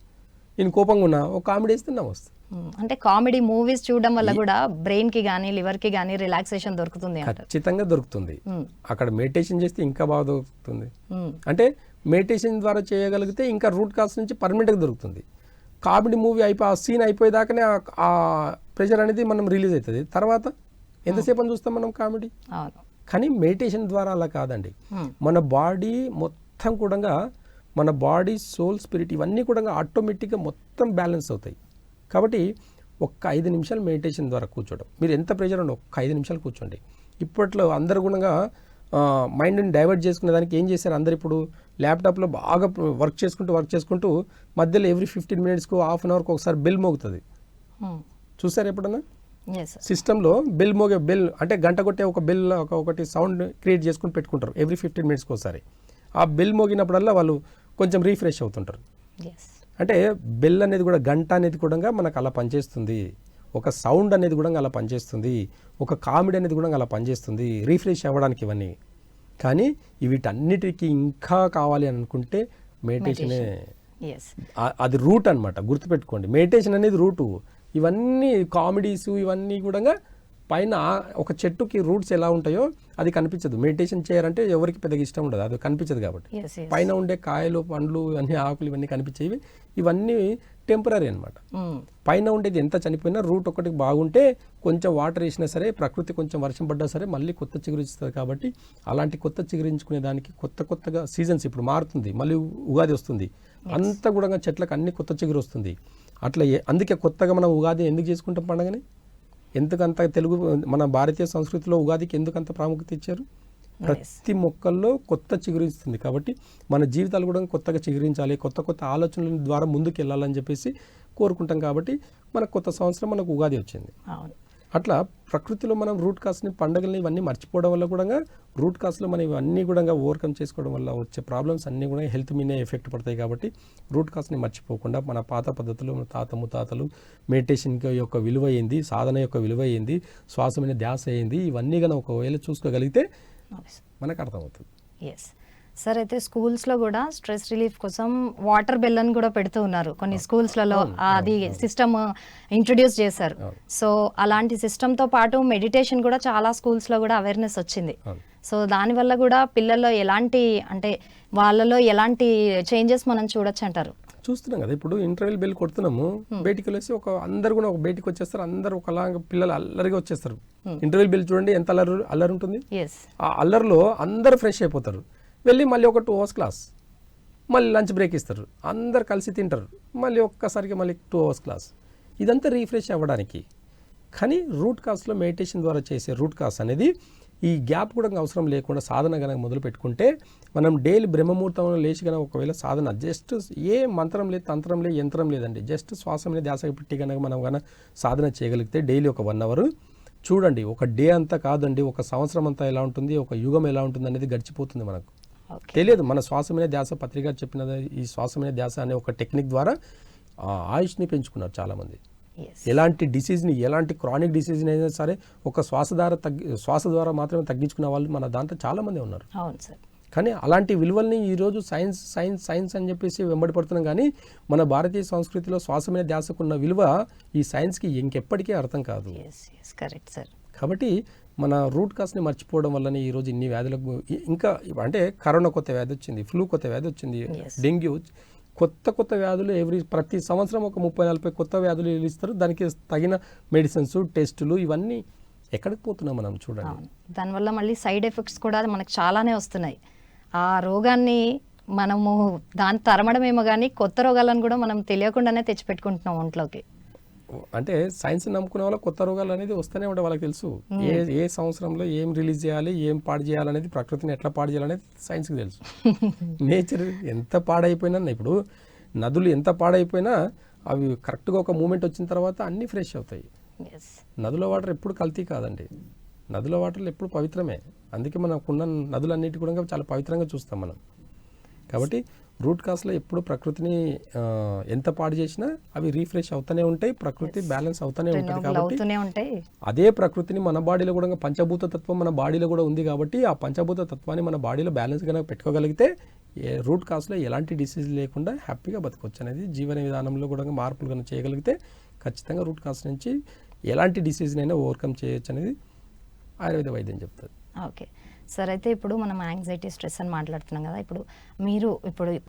Speaker 2: నేను కోపంగా ఉన్నా ఒక కామెడీ వేస్తే నా వస్తుంది.
Speaker 1: అంటే కామెడీ మూవీస్ చూడడం వల్ల కూడా బ్రెయిన్ కి గానీ లివర్ కి గానీ రిలాక్సేషన్ దొరుకుతుంది.
Speaker 2: ఖచ్చితంగా దొరుకుతుంది. అక్కడ మెడిటేషన్ చేస్తే ఇంకా బాగా దొరుకుతుంది. అంటే మెడిటేషన్ ద్వారా చేయగలిగితే ఇంకా రూట్ కాస్ నుంచి పర్మనెంట్గా దొరుకుతుంది. కామెడీ మూవీ సీన్ అయిపోయేదాకానే ఆ ప్రెషర్ అనేది మనం రిలీజ్ అవుతుంది. తర్వాత ఎంతసేపు అని చూస్తాం మనం కామెడీ. కానీ మెడిటేషన్ ద్వారా అలా కాదండి. మన బాడీ మొత్తం కూడా, మన బాడీ, సోల్, స్పిరిట్ ఇవన్నీ కూడా ఆటోమేటిక్గా మొత్తం బ్యాలెన్స్ అవుతాయి. కాబట్టి ఒక్క 5 నిమిషాలు మెడిటేషన్ ద్వారా కూర్చోవడం, మీరు ఎంత ప్రెషర్ ఉండో ఒక్క 5 నిమిషాలు కూర్చోండి. ఇప్పట్లో అందరు కూడా మైండ్ని డైవర్ట్ చేసుకునే దానికి ఏం చేశారు అందరు ఇప్పుడు ల్యాప్టాప్లో బాగా వర్క్ చేసుకుంటూ మధ్యలో ఎవ్రీ 15 minutesకు హాఫ్ అన్ అవర్కి ఒకసారి బెల్ మోగుతుంది. చూసారు ఎప్పుడన్నా? సిస్టంలో బెల్ అంటే గంట కొట్టే ఒక బెల్ ఒకటి సౌండ్ క్రియేట్ చేసుకుని పెట్టుకుంటారు ఎవ్రీ 15 minutesకి ఒకసారి. ఆ బెల్ మోగినప్పుడల్లా వాళ్ళు కొంచెం రీఫ్రెష్ అవుతుంటారు. అంటే బెల్ అనేది కూడా గంట అనేది కూడా మనకు అలా పనిచేస్తుంది, ఒక సౌండ్ అనేది కూడా అలా పనిచేస్తుంది, ఒక కామెడీ అనేది కూడా అలా పనిచేస్తుంది రీఫ్రెష్ అవ్వడానికి ఇవన్నీ. కానీ వీటన్నిటికీ ఇంకా కావాలి అని అనుకుంటే మెడిటేషనే అది రూట్ అనమాట. గుర్తుపెట్టుకోండి, మెడిటేషన్ అనేది రూటు. ఇవన్నీ కామెడీస్ ఇవన్నీ కూడా పైన ఒక చెట్టుకి రూట్స్ ఎలా ఉంటాయో అది కనిపించదు. మెడిటేషన్ చేయాలంటే ఎవరికి పెద్దగా ఇష్టం ఉండదు, అది కనిపించదు కాబట్టి. పైన ఉండే కాయలు పండ్లు ఇవన్నీ ఆకులు ఇవన్నీ కనిపించేవి, ఇవన్నీ టెంపరీ అనమాట. పైన ఉండేది ఎంత చనిపోయినా రూట్ ఒకటి బాగుంటే కొంచెం వాటర్ వేసినా సరే, ప్రకృతి కొంచెం వర్షం పడ్డా సరే మళ్ళీ కొత్త చిగురిస్తుంది. కాబట్టి అలాంటి కొత్త చిగురించుకునే దానికి కొత్తగా సీజన్స్ ఇప్పుడు మారుతుంది, మళ్ళీ ఉగాది వస్తుంది, అంతా కూడా చెట్లకు అన్ని కొత్త చిగురు వస్తుంది. అట్లా అందుకే కొత్తగా మనం ఉగాది ఎందుకు చేసుకుంటాం పండుగని? ఎందుకంత తెలుగు మన భారతీయ సంస్కృతిలో ఉగాదికి ఎందుకంత ప్రాముఖ్యత ఇచ్చారు? ప్రతి మొక్కల్లో కొత్త చిగురిస్తుంది. కాబట్టి మన జీవితాలు కూడా కొత్తగా చిగురించాలి, కొత్త ఆలోచనల ద్వారా ముందుకు వెళ్ళాలని చెప్పేసి కోరుకుంటాం. కాబట్టి మనకు కొత్త సంవత్సరం మనకు ఉగాది వచ్చింది. అట్లా ప్రకృతిలో మనం రూట్ కాస్ని పండుగల్ని ఇవన్నీ మర్చిపోవడం వల్ల కూడా రూట్ కాస్లో మనం ఇవన్నీ కూడా ఓవర్కమ్ చేసుకోవడం వల్ల వచ్చే ప్రాబ్లమ్స్ అన్నీ కూడా హెల్త్ మీదే ఎఫెక్ట్ పడతాయి. కాబట్టి రూట్ కాస్ని మర్చిపోకుండా మన పాత పద్ధతులు, మన ముత్తాతలు మెడిటేషన్ యొక్క విలువ ఏంది, సాధన యొక్క విలువ ఏంది, శ్వాస మీద ధ్యాస ఏంది, ఇవన్నీ కానీ ఒకవేళ చూసుకోగలిగితే మనకు అర్థమవుతుంది.
Speaker 1: సార్, అయితే స్కూల్స్లో కూడా స్ట్రెస్ రిలీఫ్ కోసం వాటర్ బెల్ అని కూడా పెడుతూ ఉన్నారు కొన్ని స్కూల్స్లలో. అది సిస్టమ్ ఇంట్రడ్యూస్ చేశారు. సో అలాంటి సిస్టమ్తో పాటు మెడిటేషన్ కూడా చాలా స్కూల్స్లో కూడా అవేర్నెస్ వచ్చింది. సో దానివల్ల కూడా పిల్లల్లో ఎలాంటి అంటే వాళ్ళలో ఎలాంటి చేంజెస్ మనం చూడొచ్చు అంటారు?
Speaker 2: చూస్తున్నాం కదా, ఇప్పుడు ఇంటర్వెల్ బెల్ కొడుతున్నాము, బయటికి వెళ్ళేసి అందరు కూడా ఒక బయటికి వచ్చేస్తారు, అందరు ఒకలాగా పిల్లలు అల్లరిగా వచ్చేస్తారు. ఇంటర్వెల్ బెల్ చూడండి ఎంత అల్లరి ఉంటుంది. ఆ అల్లరిలో అందరు ఫ్రెష్ అయిపోతారు, వెళ్ళి మళ్ళీ ఒక 2 hours క్లాస్, మళ్ళీ లంచ్ బ్రేక్ ఇస్తారు, అందరు కలిసి తింటారు, మళ్ళీ ఒక్కసారికి మళ్ళీ 2 hours క్లాస్. ఇదంతా రీఫ్రెష్ అవ్వడానికి. కానీ రూట్ కాస్లో మెడిటేషన్ ద్వారా చేసే రూట్ కాస్ అనేది ఈ గ్యాప్ కూడా అవసరం లేకుండా సాధన కనుక మొదలు పెట్టుకుంటే మనం డైలీ బ్రహ్మముహూర్తంలో లేచి కనుక ఒకవేళ సాధన జస్ట్ ఏ మంత్రం లేదు, తంత్రం లేదు, యంత్రం లేదండి, జస్ట్ శ్వాస మీద ధ్యాస పెట్టి కనుక మనం కనుక సాధన చేయగలిగితే డైలీ ఒక 1 hour చూడండి, ఒక డే అంతా కాదండి, ఒక సంవత్సరం అంతా ఎలా ఉంటుంది, ఒక యుగం ఎలా ఉంటుంది అనేది గడిచిపోతుంది. మనకు తెలియదు. మన శ్వాస మీద ధ్యాస పత్రిక చెప్పినది, ఈ శ్వాస మీద ధ్యాస అనే ఒక టెక్నిక్ ద్వారా ఆయుష్ని పెంచుకున్నారు చాలామంది. ఎలాంటి డిసీజ్ని, ఎలాంటి క్రానిక్ డిసీజ్ని అయినా సరే ఒక శ్వాస ద్వారా మాత్రమే తగ్గించుకున్న వాళ్ళు మన దాంట్లో చాలామంది ఉన్నారు. కానీ అలాంటి విలువల్ని ఈరోజు సైన్స్ అని చెప్పేసి వెంబడి పడుతున్నాం. కానీ మన భారతీయ సంస్కృతిలో శ్వాస మీద ధ్యాసకున్న విలువ ఈ సైన్స్కి ఇంకెప్పటికీ అర్థం కాదు. కాబట్టి మన రూట్ కాస్ని మర్చిపోవడం వల్లనే ఈరోజు ఇన్ని వ్యాధులకు, ఇంకా అంటే కరోనా కొత్త వ్యాధి వచ్చింది, ఫ్లూ కొత్త వ్యాధి వచ్చింది, డెంగ్యూ, కొత్త వ్యాధులు ప్రతి సంవత్సరం ఒక 30-40 కొత్త వ్యాధులు ఇస్తారు. దానికి తగిన మెడిసిన్స్, టెస్టులు ఇవన్నీ ఎక్కడికి పోతున్నాం మనం చూడండి.
Speaker 1: దానివల్ల మళ్ళీ సైడ్ ఎఫెక్ట్స్ కూడా మనకు చాలానే వస్తున్నాయి. ఆ రోగాన్ని మనము దాన్ని తరమడమేమో కానీ కొత్త రోగాలను కూడా మనం తెలియకుండానే తెచ్చిపెట్టుకుంటున్నాం ఒంట్లోకి.
Speaker 2: అంటే సైన్స్ నమ్ముకునే వాళ్ళ కొత్త రోగాలు అనేది వస్తూనే ఉంటాయి. వాళ్ళకి తెలుసు ఏ సంవత్సరంలో ఏం రిలీజ్ చేయాలి, ఏం పాడు చేయాలనేది, ప్రకృతిని ఎట్లా పాడు చేయాలనేది సైన్స్కి తెలుసు. నేచర్ ఎంత పాడైపోయినా, ఇప్పుడు నదులు ఎంత పాడైపోయినా అవి కరెక్ట్గా ఒక మూమెంట్ వచ్చిన తర్వాత అన్నీ ఫ్రెష్ అవుతాయి. నదుల వాటర్ ఎప్పుడు కల్తీ కాదండి, నదుల వాటర్లు ఎప్పుడు పవిత్రమే. అందుకే మనకున్న నదులన్నిటి కూడా చాలా పవిత్రంగా చూస్తాం మనం. కాబట్టి రూట్ కాస్లో ఎప్పుడు ప్రకృతిని ఎంత పాడు చేసినా అవి రీఫ్రెష్ అవుతూనే ఉంటాయి, ప్రకృతి బ్యాలెన్స్ అవుతూనే ఉంటుంది. కాబట్టి అదే ప్రకృతిని మన బాడీలో కూడా పంచభూత తత్వం మన బాడీలో కూడా ఉంది. కాబట్టి ఆ పంచభూత తత్వాన్ని మన బాడీలో బ్యాలెన్స్ కనుక పెట్టుకోగలిగితే రూట్ కాస్లో ఎలాంటి డిసీజ్ లేకుండా హ్యాపీగా బతకొచ్చు అనేది జీవన విధానంలో కూడా మార్పులు కనుక చేయగలిగితే ఖచ్చితంగా రూట్ కాస్ నుంచి ఎలాంటి డిసీజ్నైనా ఓవర్కమ్ చేయొచ్చు అనేది ఆయుర్వేద వైద్యం చెప్తుంది.
Speaker 1: ఓకే సార్, అయితే ఇప్పుడు మనం యాంగ్జైటీ, స్ట్రెస్ అని మాట్లాడుతున్నాం కదా, మీరు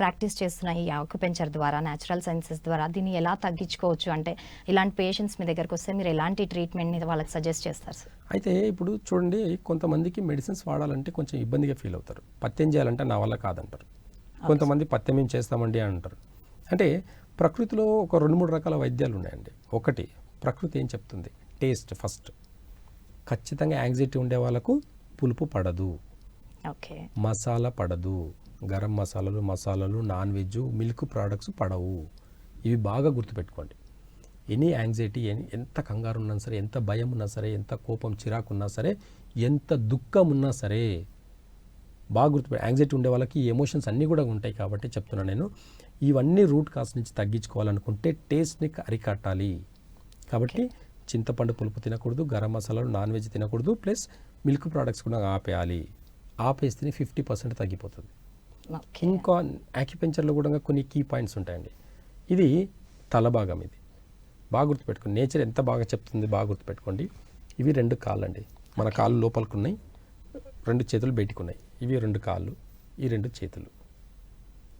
Speaker 1: ప్రాక్టీస్ చేస్తున్న ఈ ఆక్యుపెంచర్ ద్వారా, న్యాచురల్ సైన్సెస్ ద్వారా దీన్ని ఎలా తగ్గించుకోవచ్చు? అంటే ఇలాంటి పేషెంట్స్ మీ దగ్గరకు వస్తే మీరు ఎలాంటి ట్రీట్మెంట్ని వాళ్ళకి సజెస్ట్ చేస్తారు సార్?
Speaker 2: అయితే ఇప్పుడు చూడండి, కొంతమందికి మెడిసిన్స్ వాడాలంటే కొంచెం ఇబ్బందిగా ఫీల్ అవుతారు, పత్యం చేయాలంటే నా వల్ల కాదంటారు. కొంతమంది పత్యం ఏం చేస్తామండి అంటారు. అంటే ప్రకృతిలో ఒక 2-3 రకాల వైద్యాలు ఉన్నాయండి. ఒకటి, ప్రకృతి ఏం చెప్తుంది, టేస్ట్ ఫస్ట్. ఖచ్చితంగా యాంగ్జైటీ ఉండే వాళ్ళకు పులుపు పడదు.
Speaker 1: ఓకే.
Speaker 2: మసాలా పడదు, గరం మసాలాలు, నాన్ వెజ్, మిల్క్ ప్రోడక్ట్స్ పడవు. ఇవి బాగా గుర్తుపెట్టుకోండి. ఎనీ యాంగ్జైటీ, ఎంత కంగారు ఉన్నా సరే, ఎంత భయం ఉన్నా సరే, ఎంత కోపం చిరాకు ఉన్నా సరే, ఎంత దుఃఖం ఉన్నా సరే బాగా గుర్తుపెట్టి, యాంగ్జైటీ ఉండే వాళ్ళకి ఈ ఎమోషన్స్ అన్నీ కూడా ఉంటాయి కాబట్టి చెప్తున్నాను నేను. ఇవన్నీ రూట్ కాజ్ నుంచి తగ్గించుకోవాలనుకుంటే టేస్ట్ని అరికట్టాలి. కాబట్టి చింతపండు పులుపు తినకూడదు, గరం మసాలాలు, నాన్ వెజ్ తినకూడదు, ప్లస్ మిల్క్ ప్రోడక్ట్స్ కూడా ఆపేయాలి. ఆపేస్తే 50% తగ్గిపోతుంది.
Speaker 1: ఓకే.
Speaker 2: ఇంకా యాక్యుపెంచర్లో కూడా కొన్ని కీ పాయింట్స్ ఉంటాయండి. ఇది తల భాగం, ఇది బాగా గుర్తుపెట్టుకోండి. నేచర్ ఎంత బాగా చెప్తుంది బాగా గుర్తుపెట్టుకోండి. ఇవి 2 కాళ్ళు అండి. మన కాళ్ళు లోపలికి ఉన్నాయి, 2 చేతులు బయటికి ఉన్నాయి. ఇవి 2 కాళ్ళు, ఈ 2 చేతులు,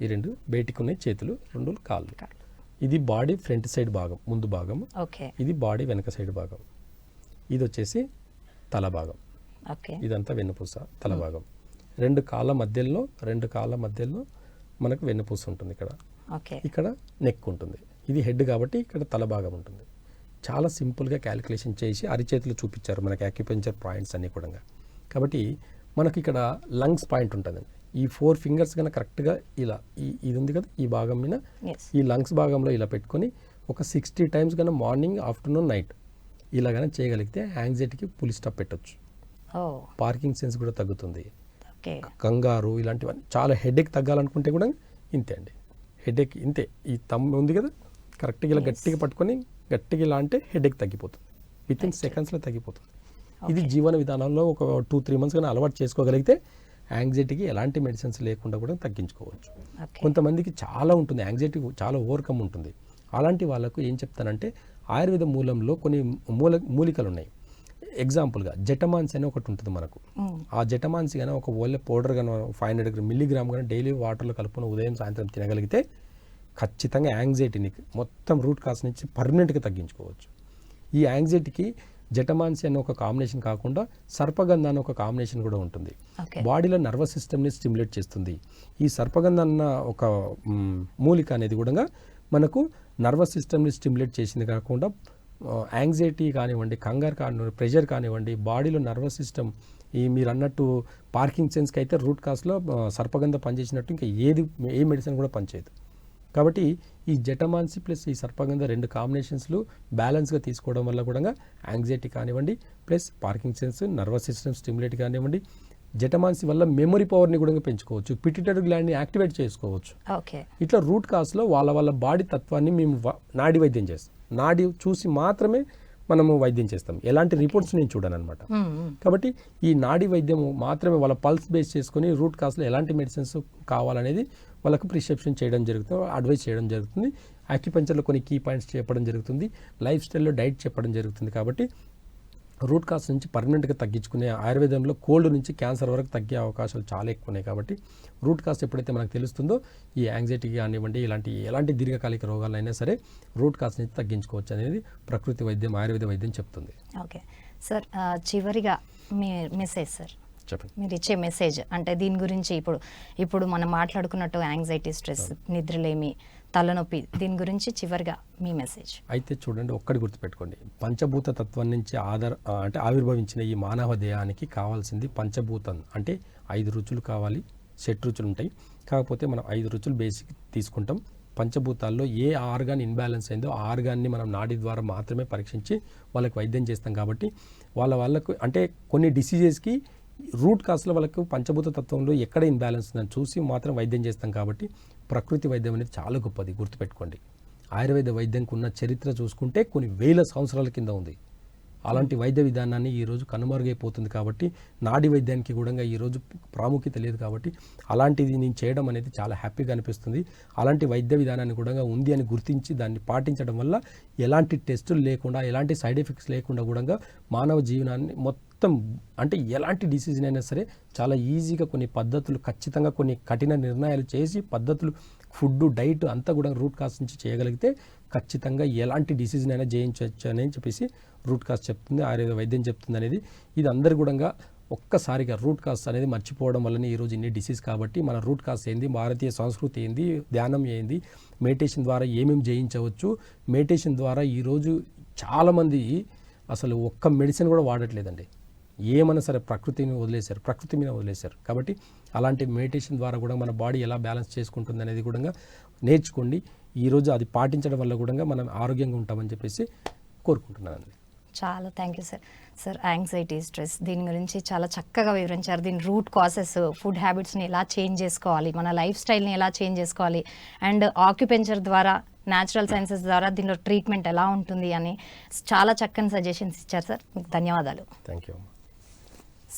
Speaker 2: ఈ 2 బయటికి ఉన్నాయి చేతులు, 2 కాళ్ళు. ఇది బాడీ ఫ్రంట్ సైడ్ భాగం, ముందు భాగం.
Speaker 1: ఓకే.
Speaker 2: ఇది బాడీ వెనక సైడ్ భాగం. ఇది వచ్చేసి తల భాగం.
Speaker 1: ఓకే.
Speaker 2: ఇదంతా వెన్నుపూస, తల భాగం. 2 కాళ్ళ మధ్యలో మనకు వెన్నుపూస ఉంటుంది.
Speaker 1: ఓకే.
Speaker 2: ఇక్కడ నెక్ ఉంటుంది. ఇది హెడ్ కాబట్టి ఇక్కడ తల భాగం ఉంటుంది. చాలా సింపుల్గా క్యాలిక్యులేషన్ చేసి అరిచేతులు చూపించారు మనకి యాక్యుపెంచర్ పాయింట్స్ అన్నీ కూడా. కాబట్టి మనకి ఇక్కడ లంగ్స్ పాయింట్ ఉంటుందండి. ఈ 4 ఫింగర్స్ కన్నా కరెక్ట్గా ఇలా ఇది ఉంది కదా, ఈ భాగం మీద ఈ లంగ్స్ భాగంలో ఇలా పెట్టుకొని ఒక 60 టైమ్స్ కన్నా మార్నింగ్, ఆఫ్టర్నూన్, నైట్ ఇలాగైనా చేయగలిగితే యాంగ్జైటీకి ఫుల్ స్టాప్ పెట్టొచ్చు. పార్కింగ్ సెన్స్ కూడా తగ్గుతుంది. కంగారు ఇలాంటివన్నీ చాలా. హెడేక్ తగ్గాలనుకుంటే కూడా ఇంతే అండి. హెడేక్ ఇంతే, ఈ తమ్ ఉంది కదా, కరెక్ట్గా ఇలా గట్టిగా పట్టుకొని గట్టిగా ఇలా అంటే హెడేక్ తగ్గిపోతుంది. వితిన్ సెకండ్స్లో తగ్గిపోతుంది. ఇది జీవన విధానంలో ఒక 2-3 మంత్స్ కానీ అలవాటు చేసుకోగలిగితే యాంగ్జైటీకి ఎలాంటి మెడిసిన్స్ లేకుండా కూడా తగ్గించుకోవచ్చు. కొంతమందికి చాలా ఉంటుంది, యాంగ్జైటీ చాలా ఓవర్కమ్ ఉంటుంది. అలాంటి వాళ్ళకు ఏం చెప్తానంటే ఆయుర్వేద మూలంలో కొన్ని మూలికలు ఉన్నాయి. ఎగ్జాంపుల్గా జటమాన్సి అని ఒకటి ఉంటుంది మనకు. ఆ జటమాన్సి కానీ ఒక ఓన్లీ పౌడర్ కానీ 500 మిల్లీగ్రామ్ కానీ డైలీ వాటర్లో కలుపుకొని ఉదయం సాయంత్రం తినగలిగితే ఖచ్చితంగా యాంగ్జైటీని మొత్తం రూట్ కాజ్ నుంచి పర్మనెంట్గా తగ్గించుకోవచ్చు. ఈ యాంగ్జైటీకి జటమాన్సి అనే ఒక కాంబినేషన్ కాకుండా సర్పగంధ అనే ఒక కాంబినేషన్ కూడా ఉంటుంది. బాడీలో నర్వస్ సిస్టమ్ని స్టిమ్యులేట్ చేస్తుంది. ఈ సర్పగంధ అన్న ఒక మూలిక అనేది కూడా మనకు నర్వస్ సిస్టమ్ని స్టిమ్యులేట్ చేసింది కాకుండా యాంగ్జైటీ కానివ్వండి, కంగారు కానివ్వండి, ప్రెషర్ కానివ్వండి, బాడీలో నర్వస్ సిస్టమ్ ఈ మీరు అన్నట్టు పార్కింగ్ సెన్స్కి అయితే రూట్ కాజ్లో సర్పగంధ పనిచేసినట్టు ఇంకా ఏ మెడిసిన్ కూడా పనిచేయదు. కాబట్టి ఈ జటమాన్సి ప్లస్ ఈ సర్పగంధ 2 కాంబినేషన్స్లు బ్యాలెన్స్గా తీసుకోవడం వల్ల కూడా యాంగ్జైటీ కానివ్వండి, plus parking sense, nervous system stimulate కానివ్వండి, జటమాన్సి వల్ల మెమరీ పవర్ని కూడా పెంచుకోవచ్చు, పిట్యూటరీ గ్లాండ్ని యాక్టివేట్ చేసుకోవచ్చు. ఇట్లా రూట్ కాజ్లో వాళ్ళ బాడీ తత్వాన్ని మేము నాడి వైద్యం చేస్తాం. నాడి చూసి మాత్రమే మనము వైద్యం చేస్తాం. ఎలాంటి రిపోర్ట్స్ నేను చూడను అనమాట. కాబట్టి ఈ నాడి వైద్యం మాత్రమే వాళ్ళ పల్స్ బేస్ చేసుకుని రూట్ కాజ్లో ఎలాంటి మెడిసిన్స్ కావాలనేది వాళ్ళకు ప్రిస్క్రిప్షన్ చేయడం జరుగుతుంది, అడ్వైస్ చేయడం జరుగుతుంది. యాక్యుపంచర్లో కొన్ని కీ పాయింట్స్ చెప్పడం జరుగుతుంది, లైఫ్ స్టైల్లో డైట్ చెప్పడం జరుగుతుంది. కాబట్టి రూట్ కాజ్ నుంచి పర్మనెంట్గా తగ్గించుకునే ఆయుర్వేదంలో కోల్డ్ నుంచి క్యాన్సర్ వరకు తగ్గే అవకాశాలు చాలా ఎక్కువ ఉన్నాయి. కాబట్టి రూట్ కాజ్ ఎప్పుడైతే మనకు తెలుస్తుందో ఈ యాంగ్జైటీ కానివ్వండి, ఎలాంటి దీర్ఘకాలిక రోగాలైనా సరే రూట్ కాజ్ నుంచి తగ్గించుకోవచ్చు అనేది ప్రకృతి వైద్యం, ఆయుర్వేద వైద్యం చెప్తుంది.
Speaker 1: ఓకే సార్, చివరిగా మీ మెసేజ్ సార్
Speaker 2: చెప్పండి.
Speaker 1: మీరు ఇచ్చే మెసేజ్ అంటే దీని గురించి ఇప్పుడు మనం మాట్లాడుకున్నట్టు యాంగ్జైటీ, స్ట్రెస్, నిద్రలేమి, తలనొప్పి, దీని గురించి చివరిగా మీ మెసేజ్.
Speaker 2: అయితే చూడండి, ఒక్కటి గుర్తుపెట్టుకోండి, పంచభూత తత్వం నుంచి అంటే ఆవిర్భవించిన ఈ మానవ దేహానికి కావాల్సింది పంచభూతం అంటే 5 రుచులు కావాలి. 7 రుచులు ఉంటాయి, కాకపోతే మనం 5 రుచులు బేసిక్ తీసుకుంటాం. పంచభూతాల్లో ఏ ఆర్గాన్ ఇన్బ్యాలెన్స్ అయిందో ఆ ఆర్గాన్ని మనం నాడి ద్వారా మాత్రమే పరీక్షించి వాళ్ళకి వైద్యం చేస్తాం. కాబట్టి వాళ్ళకు అంటే కొన్ని డిసీజెస్కి రూట్ కాజ్లో వాళ్ళకు పంచభూత తత్వంలో ఎక్కడ ఇన్బ్యాలెన్స్ ఉందని చూసి మాత్రం వైద్యం చేస్తాం. కాబట్టి ప్రకృతి వైద్యం అనేది చాలా గొప్పది, గుర్తుపెట్టుకోండి. ఆయుర్వేద వైద్యంకి ఉన్న చరిత్ర చూసుకుంటే కొన్ని వేల సంవత్సరాల కింద ఉంది. అలాంటి వైద్య విధానాన్ని ఈరోజు కనుమరుగైపోతుంది. కాబట్టి నాడి వైద్యానికి కూడా ఈరోజు ప్రాముఖ్యత లేదు. కాబట్టి అలాంటిది నేను చేయడం అనేది చాలా హ్యాపీగా అనిపిస్తుంది. అలాంటి వైద్య విధానాన్ని కూడా ఉంది అని గుర్తించి దాన్ని పాటించడం వల్ల ఎలాంటి టెస్టులు లేకుండా, ఎలాంటి సైడ్ ఎఫెక్ట్స్ లేకుండా కూడా మానవ జీవనాన్ని మొత్తం అంటే ఎలాంటి డిసీజ్ అయినా సరే చాలా ఈజీగా కొన్ని పద్ధతులు, ఖచ్చితంగా కొన్ని కఠిన నిర్ణయాలు చేసి పద్ధతులు, ఫుడ్, డైట్ అంతా కూడా రూట్ కాజ్ నుంచి చేయగలిగితే ఖచ్చితంగా ఎలాంటి డిసీజ్నైనా జయించవచ్చు అని చెప్పేసి రూట్ కాజ్ చెప్తుంది, ఆయుర్వేద వైద్యం చెప్తుంది అనేది. ఇది అందరు కూడా ఒక్కసారిగా రూట్ కాజ్ అనేది మర్చిపోవడం వల్లనే ఈరోజు ఇన్ని డిసీజ్. కాబట్టి మన రూట్ కాజ్ ఏంది, భారతీయ సంస్కృతి ఏంది, ధ్యానం ఏంది, మెడిటేషన్ ద్వారా ఏమేమి జయించవచ్చు. మెడిటేషన్ ద్వారా ఈరోజు చాలామంది అసలు ఒక్క మెడిసిన్ కూడా వాడట్లేదండి. ఏమన్నా సరే ప్రకృతిని వదిలేశారు, ప్రకృతి మీద వదిలేశారు. కాబట్టి అలాంటి మెడిటేషన్ ద్వారా కూడా మన బాడీ ఎలా బ్యాలెన్స్ చేసుకుంటుంది అనేది కూడా నేర్చుకోండి. ఈరోజు అది పాటించడం వల్ల కూడా మనం ఆరోగ్యంగా ఉంటామని చెప్పేసి కోరుకుంటున్నానండి.
Speaker 1: చాలా thank you sir. Sir, anxiety, stress దీని గురించి చాలా చక్కగా వివరించారు. దీని రూట్ కాసెస్, ఫుడ్ హ్యాబిట్స్ని ఎలా చేంజ్ చేసుకోవాలి, మన లైఫ్ స్టైల్ని ఎలా చేంజ్ చేసుకోవాలి, అండ్ ఆక్యుపెంచర్ ద్వారా, న్యాచురల్ సైన్సెస్ ద్వారా దీనిలో ట్రీట్మెంట్ ఎలా ఉంటుంది అని చాలా చక్కని సజెషన్స్ ఇచ్చారు సార్. మీకు ధన్యవాదాలు.
Speaker 2: Thank you.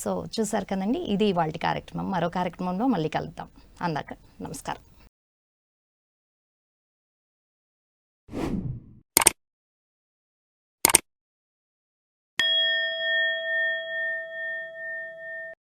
Speaker 1: సో చూసారు కదండి, ఇది ఇవాళ కార్యక్రమం. మరో కార్యక్రమంలో మళ్ళీ కలుద్దాం. అందాక నమస్కారం.